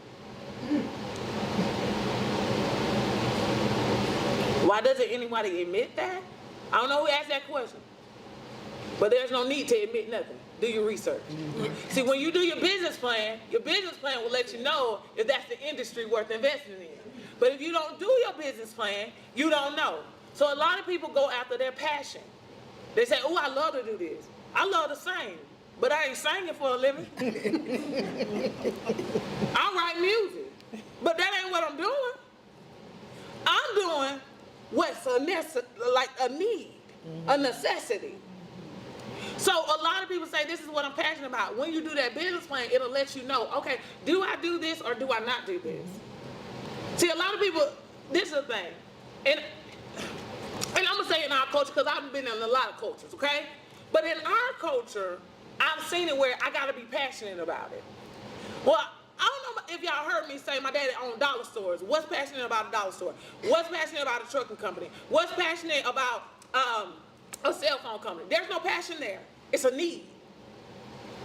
Why doesn't anybody admit that? I don't know who asked that question. But there's no need to admit nothing. Do your research. See, when you do your business plan will let you know if that's the industry worth investing in. But if you don't do your business plan, you don't know. So a lot of people go after their passion. They say, oh, I love to do this. I love to sing, but I ain't singing for a living. I write music, but that ain't what I'm doing. I'm doing what's a need, a necessity. So a lot of people say, this is what I'm passionate about. When you do that business plan, it'll let you know, okay, do I do this or do I not do this? See, a lot of people, this is the thing, and I'm gonna say in our culture, because I've been in a lot of cultures, okay? But in our culture, I've seen it where I gotta be passionate about it. Well, I don't know if y'all heard me say my daddy owned dollar stores. What's passionate about a dollar store? What's passionate about a trucking company? What's passionate about a cell phone company? There's no passion there. It's a need.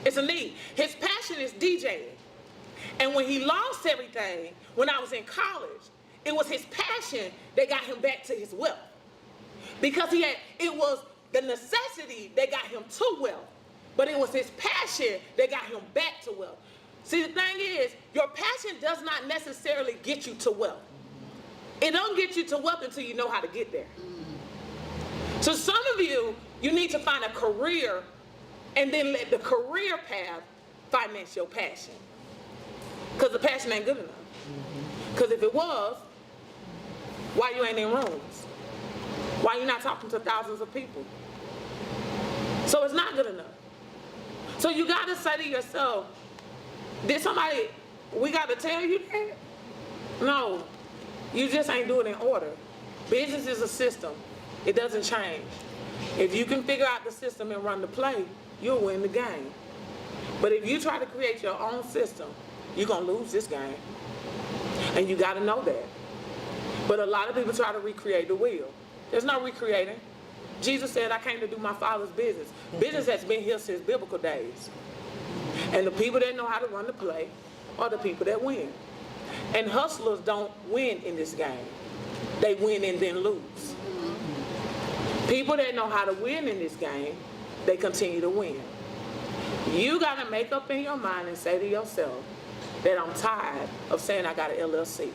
It's a need. His passion is DJing. And when he lost everything, when I was in college, it was his passion that got him back to his wealth. Because it was the necessity that got him to wealth, but it was his passion that got him back to wealth. See, the thing is, your passion does not necessarily get you to wealth. It don't get you to wealth until you know how to get there. So some of you need to find a career and then let the career path finance your passion. Because the passion ain't good enough. Because if it was, why you ain't in rooms? Why you not talking to thousands of people? So it's not good enough. So you got to say to yourself, we got to tell you that? No, you just ain't doing it in order. Business is a system. It doesn't change. If you can figure out the system and run the play, you'll win the game. But if you try to create your own system, you're going to lose this game. And you got to know that. But a lot of people try to recreate the wheel. There's no recreating. Jesus said, I came to do my Father's business. Business has been here since biblical days. And the people that know how to run the play are the people that win. And hustlers don't win in this game. They win and then lose. People that know how to win in this game, they continue to win. You got to make up in your mind and say to yourself that I'm tired of saying I got an LLC.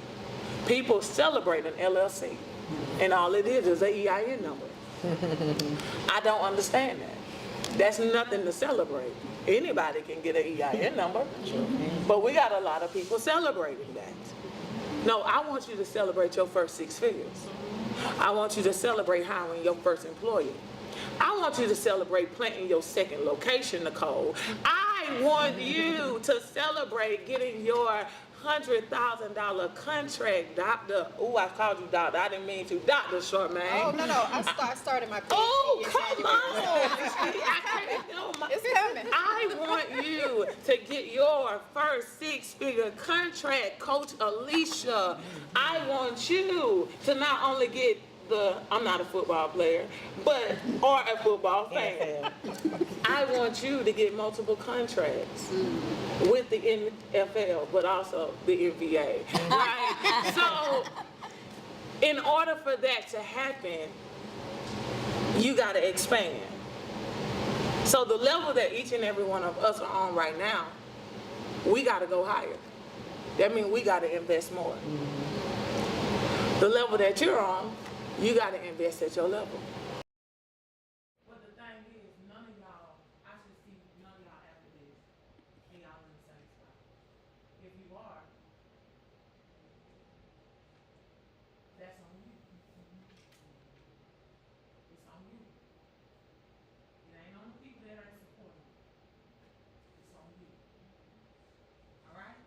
People celebrate an LLC, and all it is an EIN number. I don't understand that. That's nothing to celebrate. Anybody can get an EIN number, but we got a lot of people celebrating that. No, I want you to celebrate your first 6 figures. I want you to celebrate hiring your first employee. I want you to celebrate planting your second location, Nicole. I want you to celebrate getting your $100,000 contract, Doctor. Oh, I called you Doctor. I didn't mean to. Dr. Charmaine. Oh, no. I started my PhD Oh, in come January. on. It's coming. I want you to get your first first six-figure contract, Coach Alicia. I want you to not only get I'm not a football player, or a football fan. I want you to get multiple contracts with the NFL, but also the NBA, right? So, in order for that to happen, you got to expand. So the level that each and every one of us are on right now, we got to go higher. That means we got to invest more. The level that you're on, you got to invest at your level. But the thing is, none of y'all, I should see none of y'all after this, and y'all in the same spot. If you are, that's on you. It's on you. It ain't on the people that ain't supporting you. It's on you. All right?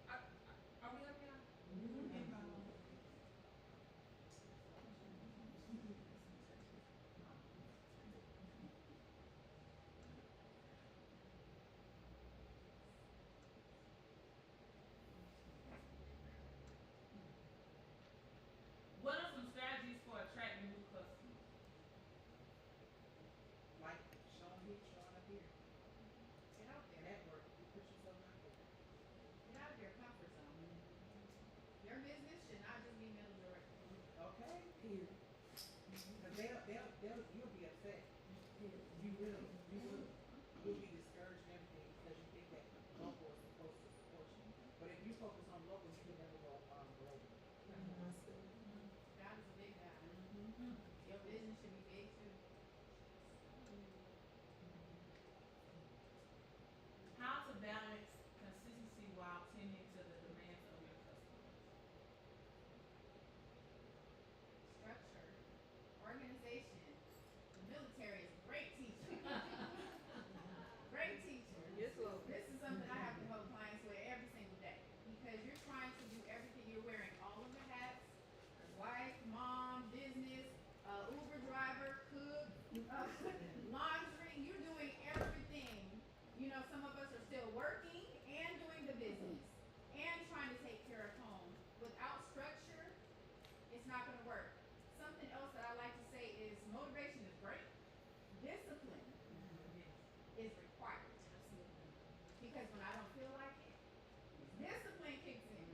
Are we up here? What are some strategies for attracting new customers? Like showing up here. Get out there. Network. You put yourself out there. Get out of your comfort zone. Your business should not just be middle director. Okay? Here. Because you'll be upset. You will. You'll be discouraged and everything because you think that local is supposed to support you. But if you focus on local, you can never go global. God is a big God. Your business should be big too. How to balance consistency while tending to the demands of your customers. Structure, organization. The military is a great teacher. Great teacher. Yes, Lord. This is something I have to help clients with every single day because you're trying to do everything. You're wearing all of the hats: wife, mom, business, Uber driver, cook, laundry. You're doing everything. You know, some of us are still working and doing the business and trying to take care of home. Without structure, it's not going to work. Something else that I like to say is motivation is great. Discipline is required. Because when I don't feel like it, discipline kicks in.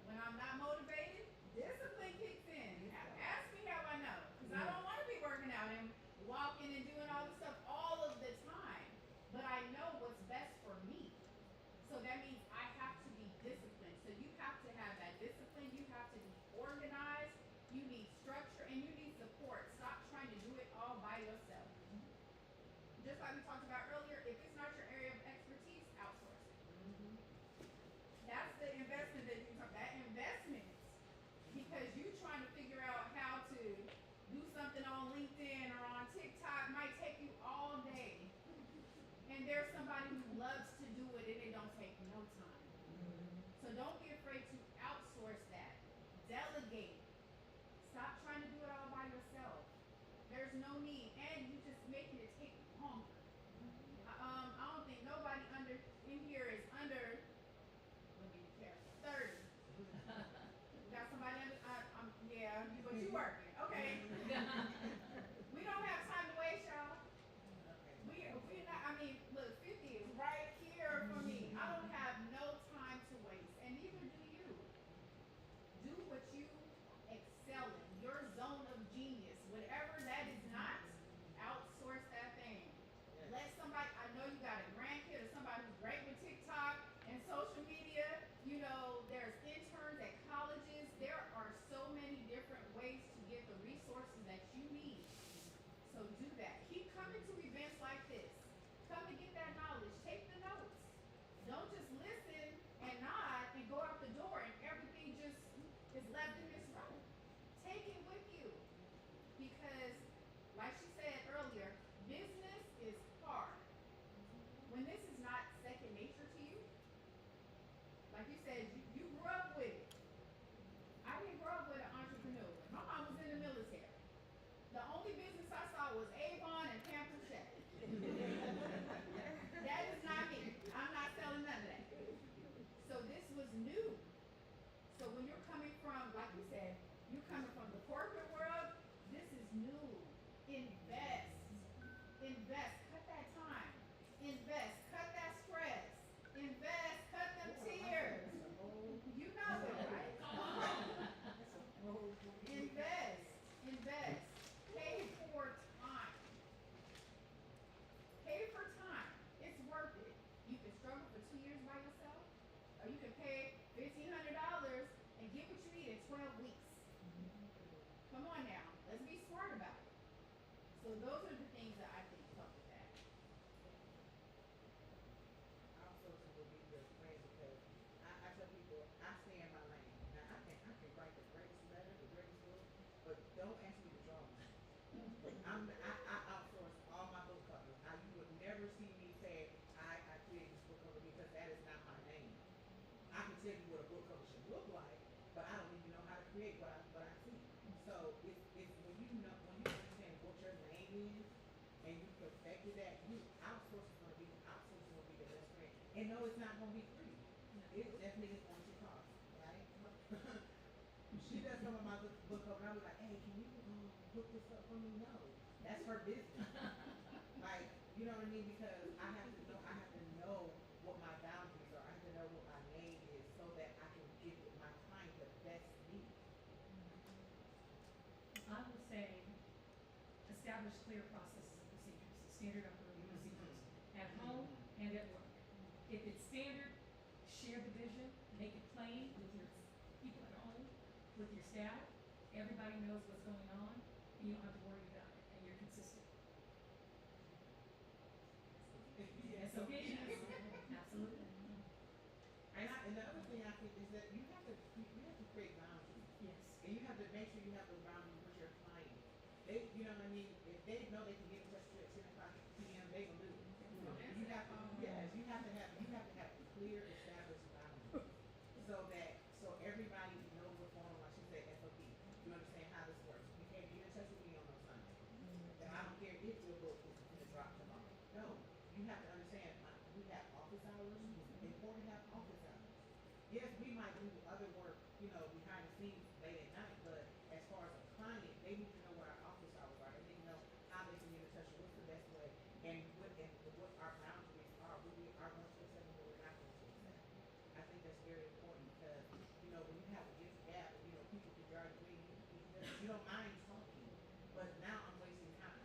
When I'm not motivated, discipline kicks in. Ask me how I know. Because I don't want to be working out and walking and doing all this stuff all of the time. But I know what's best for me. So that means I have to be disciplined. So you have to have that discipline. You have to be organized. You need structure and you need support. Stop trying to do it all by yourself. Just like we talked about earlier, if it's not your area of expertise, outsource it. That's the investment that you talk about. That investment, because you trying to figure out how to do something on LinkedIn or on TikTok might take you all day. And there's somebody who loves to do it and it don't take no time. So don't be afraid to outsource that. Delegate. Stop trying to do it all by yourself. There's no need, and you just making it take longer. I don't think nobody in here is under. Let me be careful. 30. We got somebody under. Yeah, but you working? Okay. We don't have time to waste, y'all. We not. I mean, look, 50 is right here for me. I don't have no time to waste, and neither do you. Do what you excel in, your zone of genius. Whatever that is not, outsource that thing. Let somebody, I know you got a grandkid or somebody who's great with TikTok and social media. You know, there's interns at colleges. There are so many different ways to get the resources that you need. So do that. Keep coming to events like this. Come to get that knowledge. Take the notes. Don't just listen and nod and go out the door and everything just is left in this room. Take it with you. Because, like she said earlier, business is hard. When this is not second nature to you, like you said, you grew up with it. I didn't grow up with an entrepreneur. My mom was in the military. The only business I saw was Avon and Pamper Chef. That is not me. I'm not selling none of that. 12 weeks. Come on now, let's be smart about it. So those are the things that I think come with that. Outsourcing would be the way because I tell people I stay in my lane. Now I can write the greatest letter, the greatest book, but don't ask me to draw one. I outsource all my book covers. You would never see me say I created this book cover because that is not my name. I can tell you what a book cover should look like, but I don't even know how to create what I see. So it's when you understand what your lane is and you perfected that, outsourcing will be the best friend. And no, it's not gonna be free. It definitely is going to cost, right? She does some of my book cover, and I'll be like, hey, can you look this up for me? No, that's her business. Like, you know what I mean? Because I have to know what my boundaries are. I have to know what my name is so that I can give my client the best me. I would say establish clear processes and procedures, standard operating procedures at home and at work. If it's standard, share the vision, make it plain with your people at home, with your staff. Everybody knows what's going on, and you don't have to worry about it, and you're consistent. Yes, SOP, absolutely. And the other thing I think is that you have to create boundaries. Yes. And you have to make sure you have those boundaries with your client. They, you know what I mean? If they know they can get in touch with you at 10 o'clock p.m., they will do it. You have to, yes, you have to have clear established boundaries so everybody knows what's going on. Like she said, SOP. You understand how this works. You can't get in touch with me on no Sunday. And I don't care if your book is going to drop tomorrow. No, you have to understand. We have office hours. It's important to have office hours. Yes, we might do other work, behind the scenes late at night, but as far as a client, they need to know what our office hours are. They need to know how they can get in touch with what's the best way and what our boundaries are. We are going to accept and what we're not going to accept. I think that's very important because, when you have a gift gap, people can drive away, you don't mind talking, but now I'm wasting time.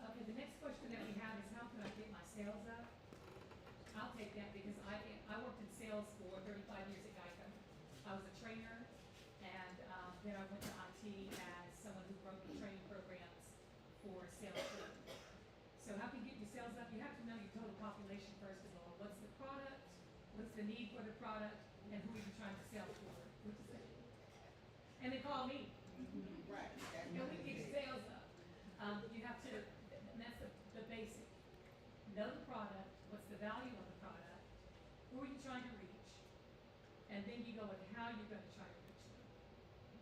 Okay, the next question that we have is how can I get my sales up? I'll take that because I worked in sales for 35 years at Geico. I was a trainer, and then I went to IT as someone who wrote the training programs for sales training. So how can you get your sales up? You have to know your total population first of all. What's the product? What's the need for the product? And who are you trying to sell for? Which is it? And they call me. Right. And we get your sales up. You have to, and that's the basic. Know the product, what's the value of the product, who are you trying to reach, and then you go with how you're going to try to reach them.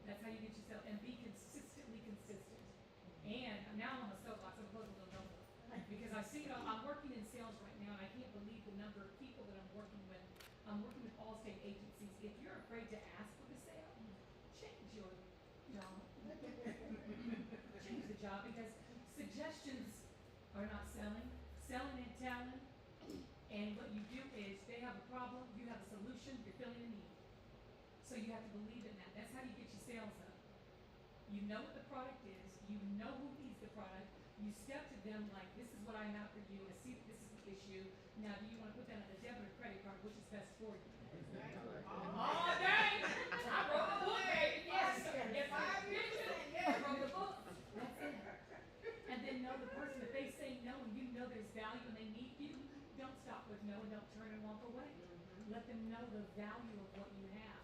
That's how you get yourself, and be consistently consistent. And now I'm on a soapbox, I'm close to the number. Because I see it all, I'm working in sales right now, and I can't believe the number of people that I'm working with. I'm working with all state agencies. If you're afraid to ask for the sale, change your job. Change the job, because suggestions are not selling. Selling and telling. And what you do is they have a problem, you have a solution, you're filling a need. So you have to believe in that. That's how you get your sales up. You know what the product is, you know who needs the product, you step to them like, this is what I have for you, I see that this is the issue. Now, do you want to put that on a debit or credit card, which is best for you? All day! I wrote the book, baby, yes! Yes, I wrote the book. That's it. And then know the person, if they say no and you know there's value and they need you, don't stop with no and don't turn and walk away. Let them know the value of what you have.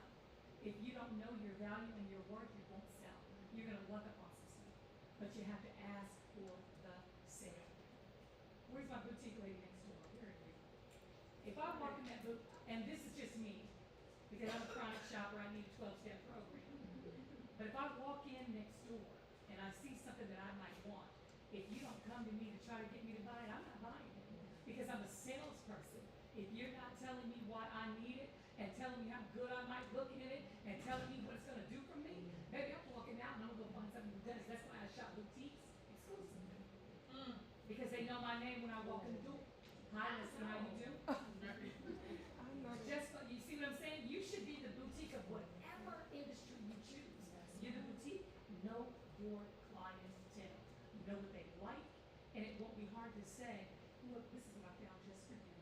If you don't know your value and your worth, you won't sell. You're going to luck up on some stuff. But you have to ask for the sale. Where's my boutique lady next door? Where are you? If I walk in that boutique, and this is just me, because I'm a chronic shopper, I need a 12-step program. But if I walk in next door and I see something that I might want, if you don't come to me to try to get me to buy it, I'm not buying it. Because I'm a salesperson. If you're not telling me why I need it, and telling me how good I might look in it, and telling me what it's going to do for me, maybe I'm walking out and I'm going to go find something that does. That's why I shop boutiques exclusively. my name when I walk in the door. Hi, Leslie, how you do? Just, you see what I'm saying? You should be the boutique of whatever industry you choose. You're the boutique, know your clientele. Know what they like, and it won't be hard to say, look, this is what I found just for you.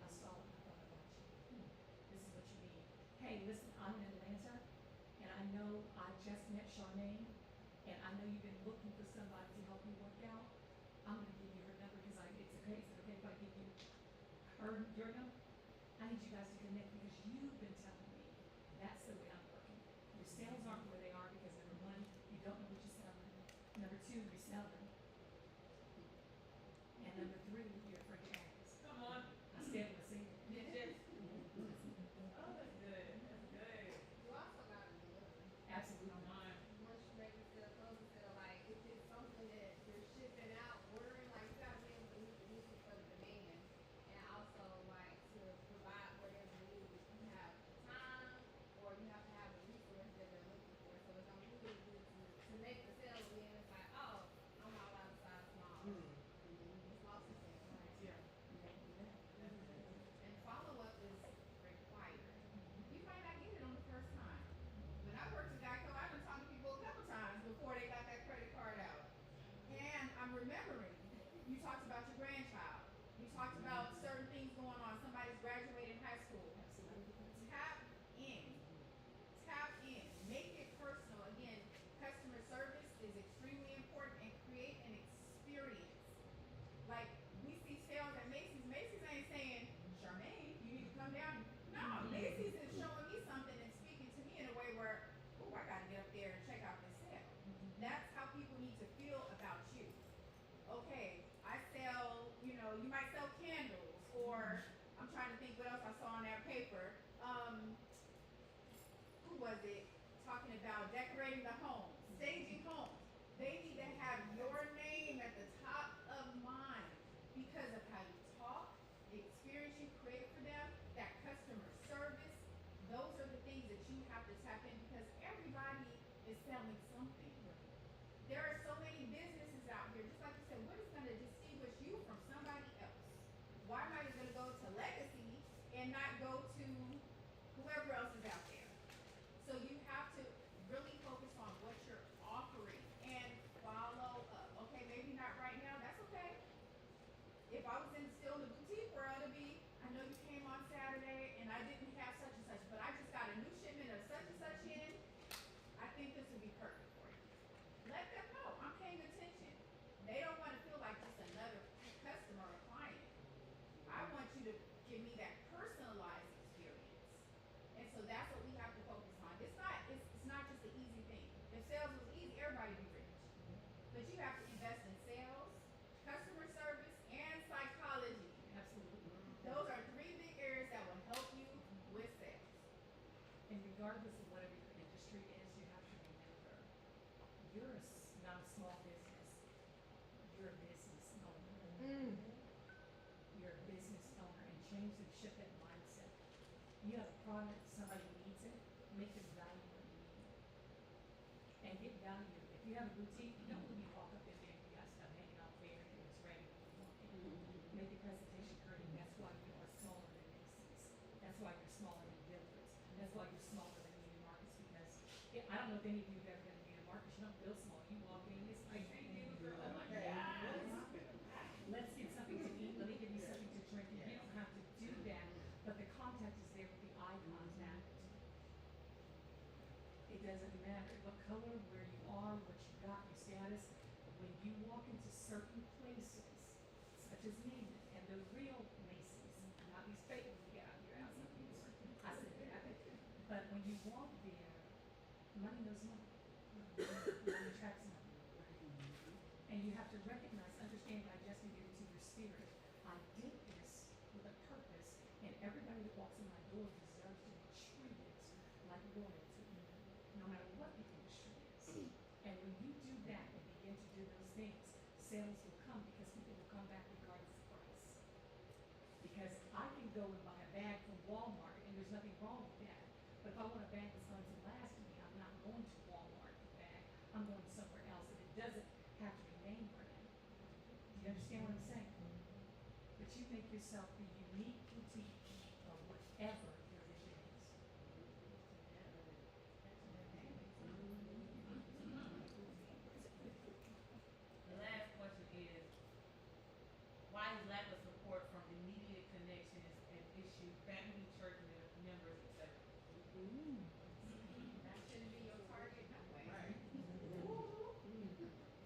I saw it, I thought about you. This is what you need. Hey, listen, I'm in Atlanta, and I know I just met Charmaine, and I know you've been looking for somebody to help you work out. I'm gonna give you her number, because it's okay, is it okay if I give you your number? I need you guys to connect, because you've been telling me that's the way I'm working. Your sales aren't where they are because number one, you don't know what you're selling. Number two, you're selling. And number three, you're afraid to ask. Come on. I said what I said. You did. Oh, that's good. That's good. You also gotta deliver. Absolutely. Once you make it to the closing sale, like if it's something that you're shipping out, ordering, like you gotta be able to meet the needs for the demand, and also like to provide whatever needs you have time, or you have to have the resource that they're looking for. So it's gonna be really good to make the sale, and then it's like, oh, I'm all out of size small, and then you just lost the sale, right? Yeah. And follow-up is required. You might not get it on the first time. When I worked at Geico, I've been talking to people a couple times before they got that credit card out. And I'm remembering, you talked about your grandchild. You talked about certain things going on. Somebody's graduating high school. Tap in. Tap in. Make it personal. Again, customer service is extremely important, and create an experience. Like, we see sales at Macy's. Macy's ain't saying, Charmaine, you need to come down. No, Macy's is showing me something and speaking to me in a way where, oh, I gotta get up there and check out this sale. That's how people need to feel about you. Okay, I sell, you might sell candles, or I'm trying to think what else I saw on that paper. Who was it? Talking about decorating the home, staging homes. They need to have your name at the top of mind because of how you talk, the experience you create for them, that customer service. Those are the things that you have to tap in, because everybody is selling something. There are so many businesses out here, just like you said, what is going to distinguish you from somebody else? Why am I going to go to Legacy and not go to whoever else is out there? So you have to really focus on what you're offering and follow up. Okay, maybe not right now, that's okay. If I was still in the boutique world, it'd be, I know you came on Saturday and I didn't have such and such, but I just got a new shipment of such and such in. I think this would be perfect for you. Let them know, I'm paying attention. They don't want to feel like just another customer or client. I want you to give me that personalized experience. And so that's what we have to focus on. It's not just an easy thing. If sales was easy, everybody would be rich. But you have to invest in sales, customer service, and psychology. Absolutely. Those are three big areas that will help you with sales. And regardless of whatever your industry is, you have to remember, you're not a small business. You're a business owner. You're a business owner, and change and shift that mindset. You have a product, somebody needs it, make it value what you need. And get value. If you have a boutique, you don't really walk up in there and you got stuff hanging out there and it's ready when you walk in. Make the presentation pretty. That's why you are smaller than Macy's. That's why you're smaller than Dillard's. That's why you're smaller than Neiman Marcus, because I don't know if any of you have ever been to Neiman Marcus. You don't feel small. You walk in, it's like, hey, Neiman girl, oh my God. Let's get something to eat. Let me give you something to drink. And you don't have to do that, but the contact is there with the eye contact. It doesn't matter what color, where you are, what you got, your status. When you walk into certain places, such as Neiman and the real Macy's, not these fake ones we get out here outside of I said that. But when you walk there, money knows money. Money attracts money. And you have to recognize, understand, digest, and give it to your spirit. I did this with a purpose, and everybody that walks in my door deserves to be treated like royalty, no matter what the industry is. And when you do that and begin to do those things, sales will come, because people will come back regardless of price. Because I can go and buy a bag from Walmart, and there's nothing wrong with that. But if I want a bag that's going to last me, I'm not going to Walmart for that. I'm going somewhere else, and it doesn't have to be name brand. Do you understand what I'm saying? yourself the unique boutique of whatever your vision is. The last question is, why is lack of support from immediate connections and issue, family, church members, etc.? That shouldn't be your target no way.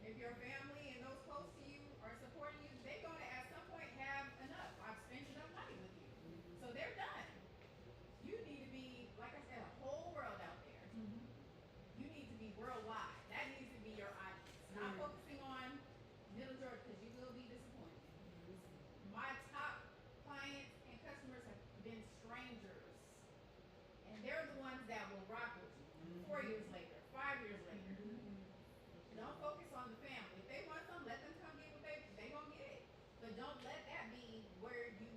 If your family and those close to you are supporting you, they're gonna at some point have enough. I've spent enough money with you. So they're done. You need to be, like I said, a whole world out there. You need to be worldwide. That needs to be your audience. Not focusing on Middle Georgia, because you will be disappointed. My top clients and customers have been strangers. And they're the ones that will rock with you 4 years later, 5 years later. Don't focus on the family. If they want something, let them come get what they gonna get it. But don't let that be where you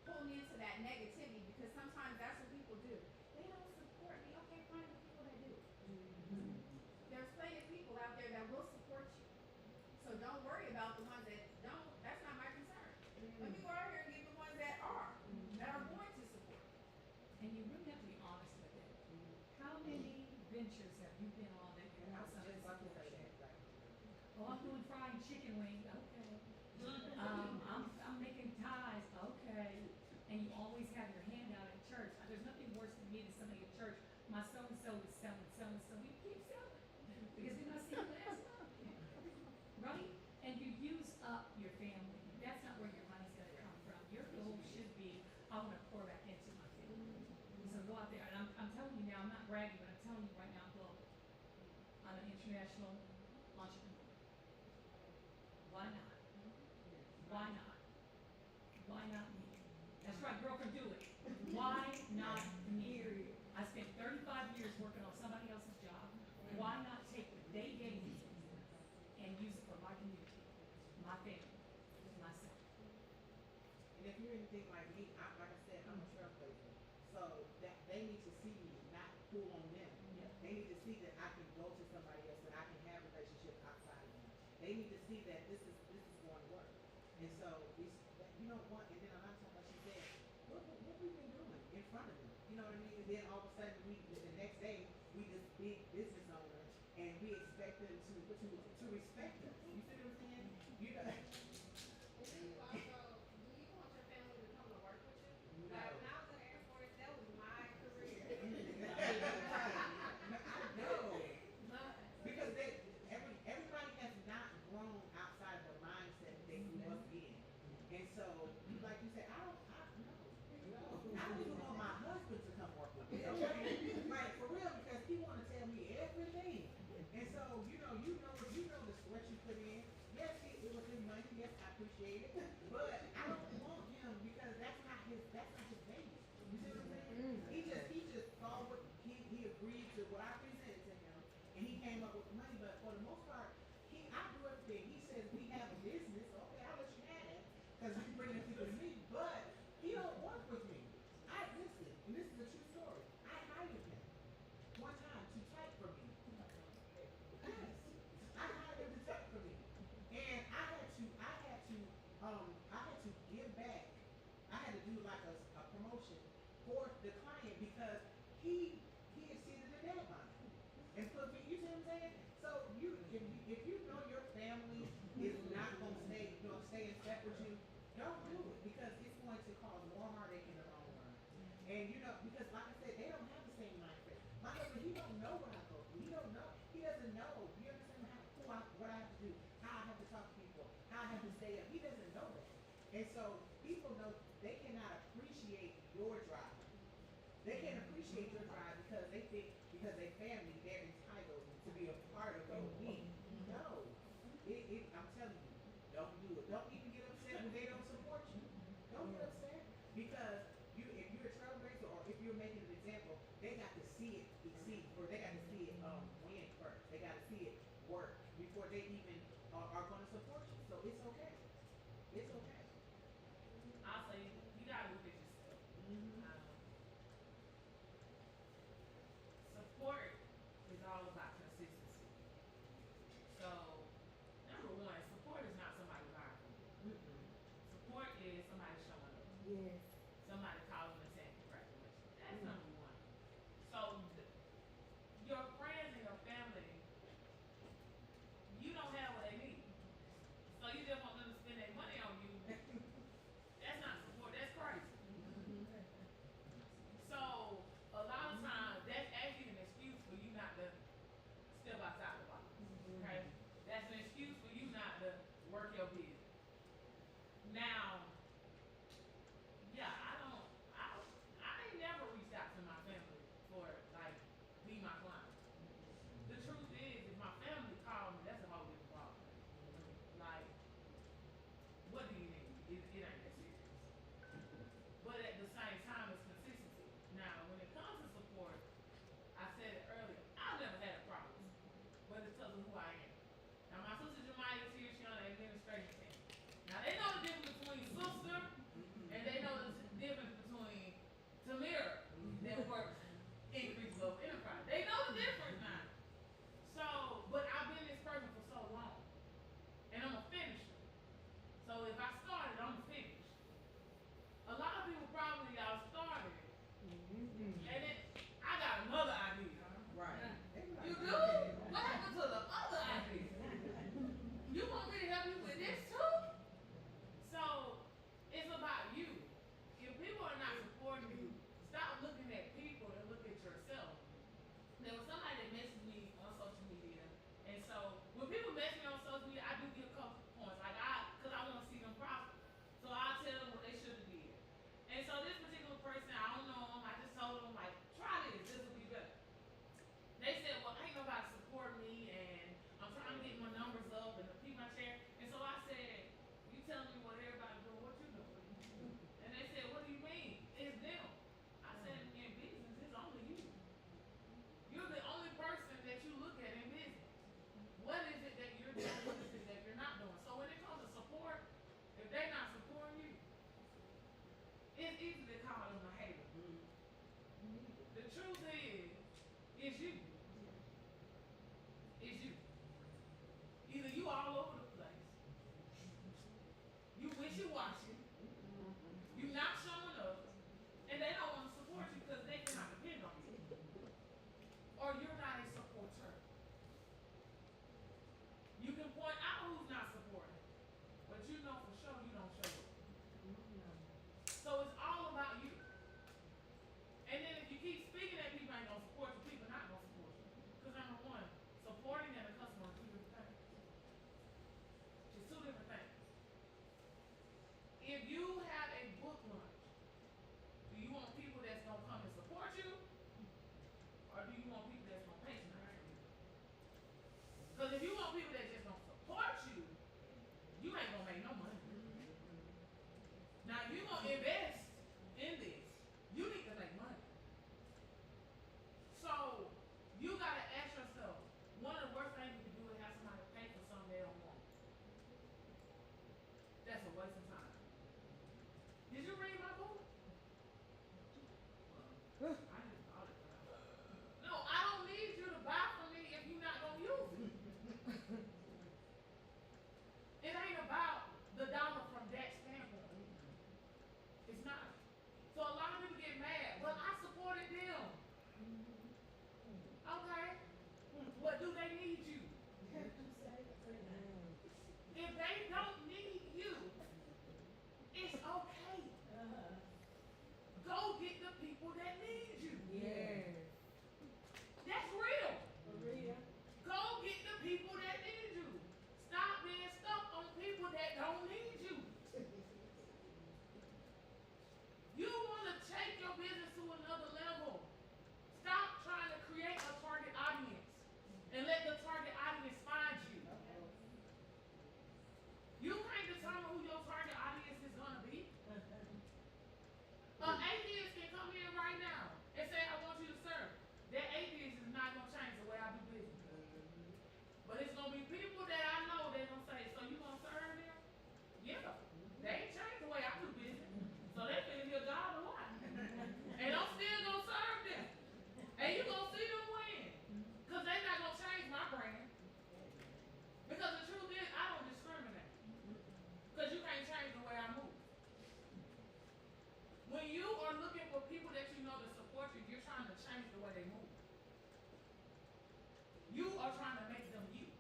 pull into that negativity, because sometimes that's what people do. They don't support me. Okay, find the people that do. There's plenty of people out there that will support you. So don't worry about the ones that don't. That's not my concern. Let me go out here and get the ones that are going to support. And you really have to be honest with it. How many ventures have you been on that you're not something supports you? Oh, I'm doing frying chicken wings, okay. I'm making ties, okay. And you always have your hand out at church. There's nothing worse than me than somebody at church. My so-and-so is selling so-and-so. We keep selling. Because we're not seeing last month. Right? And you use up your family. That's not where your money's gonna come from. Your goal should be, I wanna pour back into my family. So go out there, and I'm telling you now, I'm not bragging, but I'm telling you right now, I'm global. I'm an international entrepreneur. Why not? Why not? Why not me? That's right, girl can do it. Why not me? I spent 35 years working on somebody else's job. Why not take what they gave me and use it for my community, my family, myself? And if you're anything like me, like I said, I'm a trailblazer. So that they need to see me, not pull on them. Yeah. They need to see that I can go to somebody else, that I can have a relationship outside of them. They need to see that this is going to work. And so you know what? And then a lot of times, like she said, what we've been doing in front of them. You know what I mean? And then all of a sudden, the next day, we this big business owner, and we expect them to respect us. You see what I'm saying? You know. And then you also, do you want your family to come to work with you? No. Like when I was in the Air Force, that was my career. I know. Because everybody has not grown outside of the mindset that they grew up in. And so, like you said, I don't even want my husband to come work with me. Okay? Like for real, because he wanna tell me everything. And so, you know the sweat you put in. Yes, it was his money, yes, I appreciate it. But I don't want him because that's not his baby. You see what I'm saying? He just saw what he agreed to what I presented to him, and he came up with the money. But for the most part, I do everything. He says we have a business. Okay, I'll let you have it because you bring the people to me. But he don't work with me. Listen, and this is a true story. I hired him one time to type for me. Yes, I hired him to type for me, and I had to give back. I had to do like a promotion for the client because he exceeded the deadline and put me. You see what I'm saying? So if you know your family is not going to stay in step with you, don't do it because it's going to cause more heartache in the long run. And because like I said, they don't have the same mindset. My husband, he don't know what I go through. He don't know. He doesn't know. You understand what I have to do, how I have to talk to people, how I have to stay up. He doesn't know that. And so people know they cannot appreciate your drive. They can't appreciate your drive because they think because they family, they're entitled to be a part of your win. No. I'm telling you, don't do it. Don't even get upset when they don't support you. Don't get upset because if you're a trailblazer or if you're making an example, they got to see it exceed, or they got to see it win first. They got to see it work before they even are going to support you. So it's okay. It's okay. I'll say you gotta look at yourself. Support is all about consistency. So, number one, support is not somebody buying from you. Support is somebody Yes. somebody calling and saying congratulations. That's number one. So your friends and your family, you don't have what they need. So you just want them to spend their money on you. That's not support, that's crazy. So a lot of times that's actually an excuse for you not to step outside the box. Okay? That's an excuse for you not to work your business. Now, yeah, change the way they move. You are trying to make them you.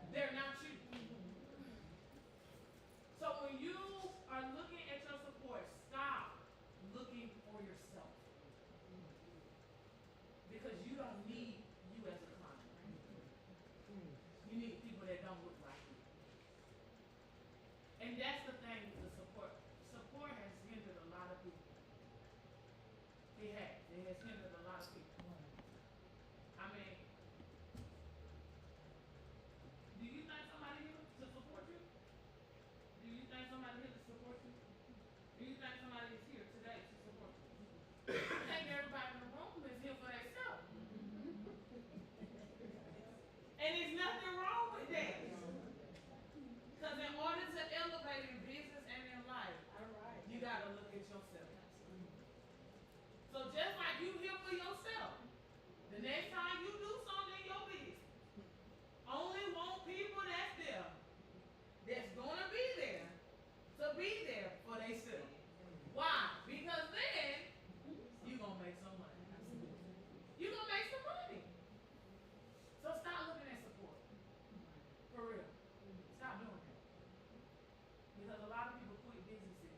They're not you. So when you are looking at your support, stop looking for yourself. Because you don't need you as a client. You need people that don't look like you. And that's the thing with the support. Support has hindered a lot of people. It has. It has hindered a lot of people. I mean, do you think somebody here to support you? Do you think somebody here to support you? Do you think somebody is here today to support you? I think everybody in the room is here for themselves. And there's nothing wrong with that. Because in order to elevate in business and in life, you gotta look at yourself. So just like you here for yourself, the next time you do something in your business, only want people that's there, that's gonna be there, to be there for themselves. Why? Because then you gonna make some money. You gonna make some money. So stop looking at support. For real. Stop doing that. Because a lot of people quit businesses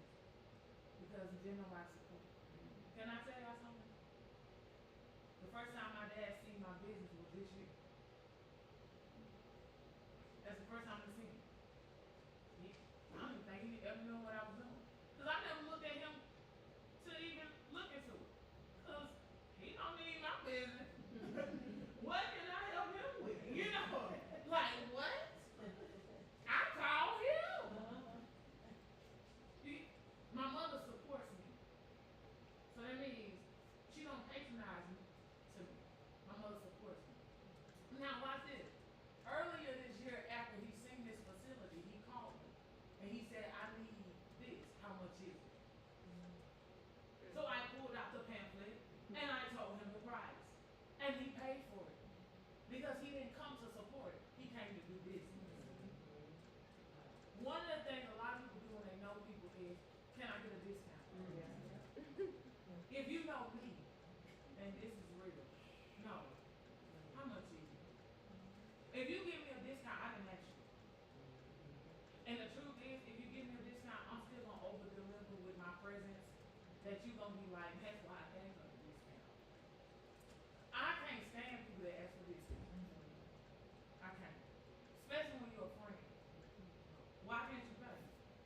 because they didn't know how to support. Can I tell y'all something? The first time my dad seen my business was this year. That's the first time he seen it. I don't even think he ever knew what I was doing. Because I never looked at him to even look into it. Because he don't need my business. What can I help him with? You know, like what? I call him. My mother supports me. So that means she don't patronize me to me. My mother supports me. Now watch this. Earlier this year, after he seen this facility, he called me. And he said, I need this. How much is it? So I pulled out the pamphlet and I told him the price. And he paid for it. Because he didn't come to support it. He came to do business. One of the things a lot of people do when they know people is, can I get a discount? If you know me, and this is real, no. How much is it? If you give me a discount, I didn't ask you. And the truth is, if you give me a discount, I'm still gonna over deliver with my presence. That you gonna be like, that's why I gave her a discount. I can't stand people that ask for discounts. I can't. Especially when you're a friend. Why can't you pay?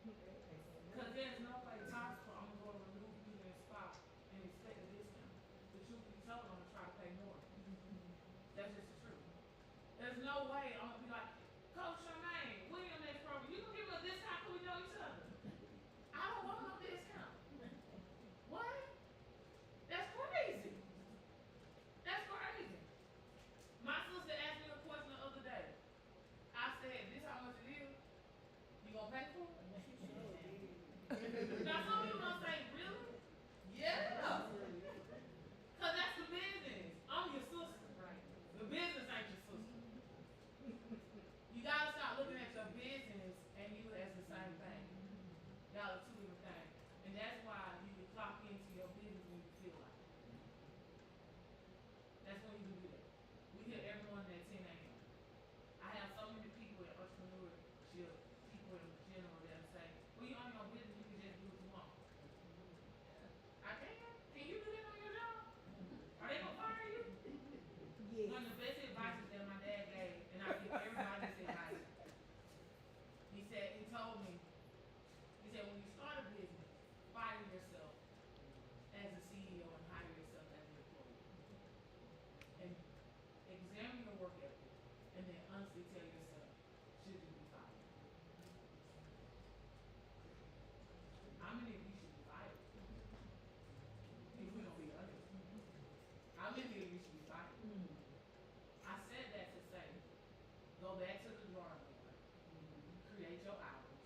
Because there's no way possible I'm gonna go to remove you in a spot and expect a discount. The truth be told, I'm gonna try to pay more. That's just the truth. There's no way I'm gonna be like, Coach Charmaine, when your next program, you gonna give me a discount because we know each other? I don't want no discount. What? That's crazy. That's crazy. My sister asked me a question the other day. I said, this how much it is? You gonna pay for it? Now some people gonna say, really? Yeah. Cause that's the business. I'm your sister, right? The business ain't your sister. You gotta stop looking at your business and you as the same thing. Y'all are two different things. And that's why you can clock into your business when you feel like it. That's when you can do that. We hear everyone at 10 a.m. I have so many people in entrepreneurship, people in general that say, well, you own your business, you can just do what you want. I can. Can you do that on your job? Are they gonna fire you? Yes. One of the best advices that my dad gave, and I give everybody this advice. He told me, he said, when you start a business, fire yourself as a CEO and hire yourself as an employee. And examine your work ethic, and then honestly tell yourself, should you be fired? How many of you should be fired? If we don't be honest. How many of you should be fired? I said that to say, go back to the drawing board, create your hours,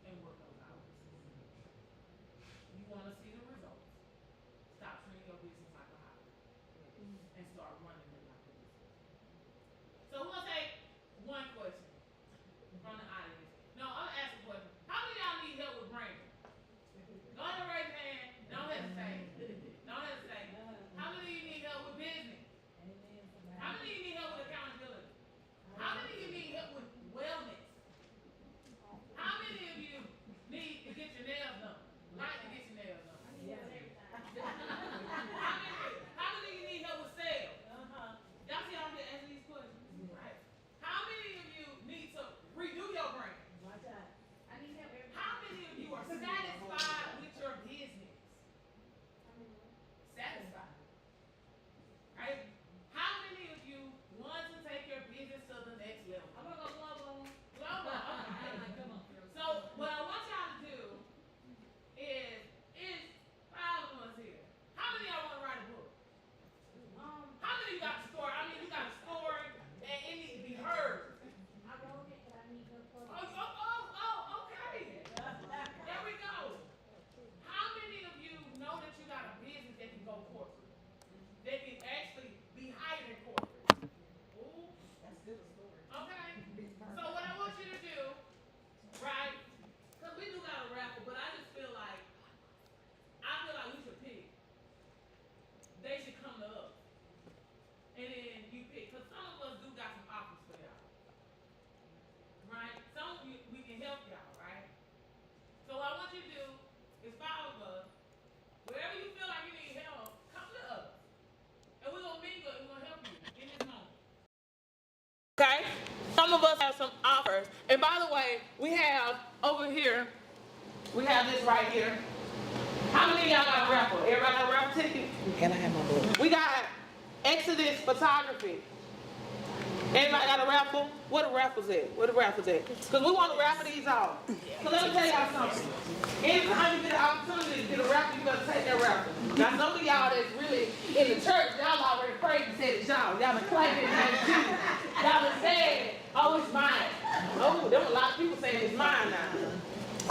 and work those hours. You want to see the results, stop treating your business like a hobby, and start running it like a business. So we'll take one question from the audience. No, I'm gonna ask a question. How many of y'all need help with branding? Go ahead and raise your hand. Don't hesitate. Don't we have over here, we have this right here. How many of y'all got a raffle? Everybody got a raffle ticket? And I have my book. We got Exodus Photography. Anybody got a raffle? Where the raffles at? Where the raffles at? Because we want to raffle these off. So let me tell y'all something. Anytime you get an opportunity to get a raffle, you better take that raffle. Now some of y'all that's really in the church, y'all already prayed and said it's y'all. Y'all been claiming it as Jesus. Y'all been saying, oh, it's mine. Oh, there were a lot of people saying it's mine now.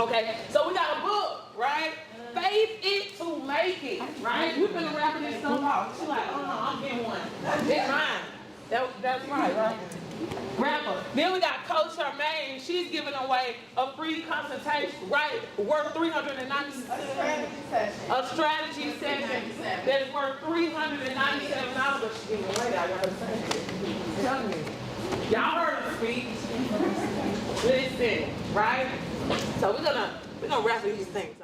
Okay, so we got a book, right? Faith it to make it, right? You've been rapping this stuff off. She's like, oh no, I'm getting one. It's mine. That's right? Rapper. Then we got Coach Charmaine. She's giving away a free consultation, right? Worth $397. A strategy session that is worth $397. But she's giving away that one. Tell me. Y'all heard her speak. Listen, right? So we're gonna raffle these things.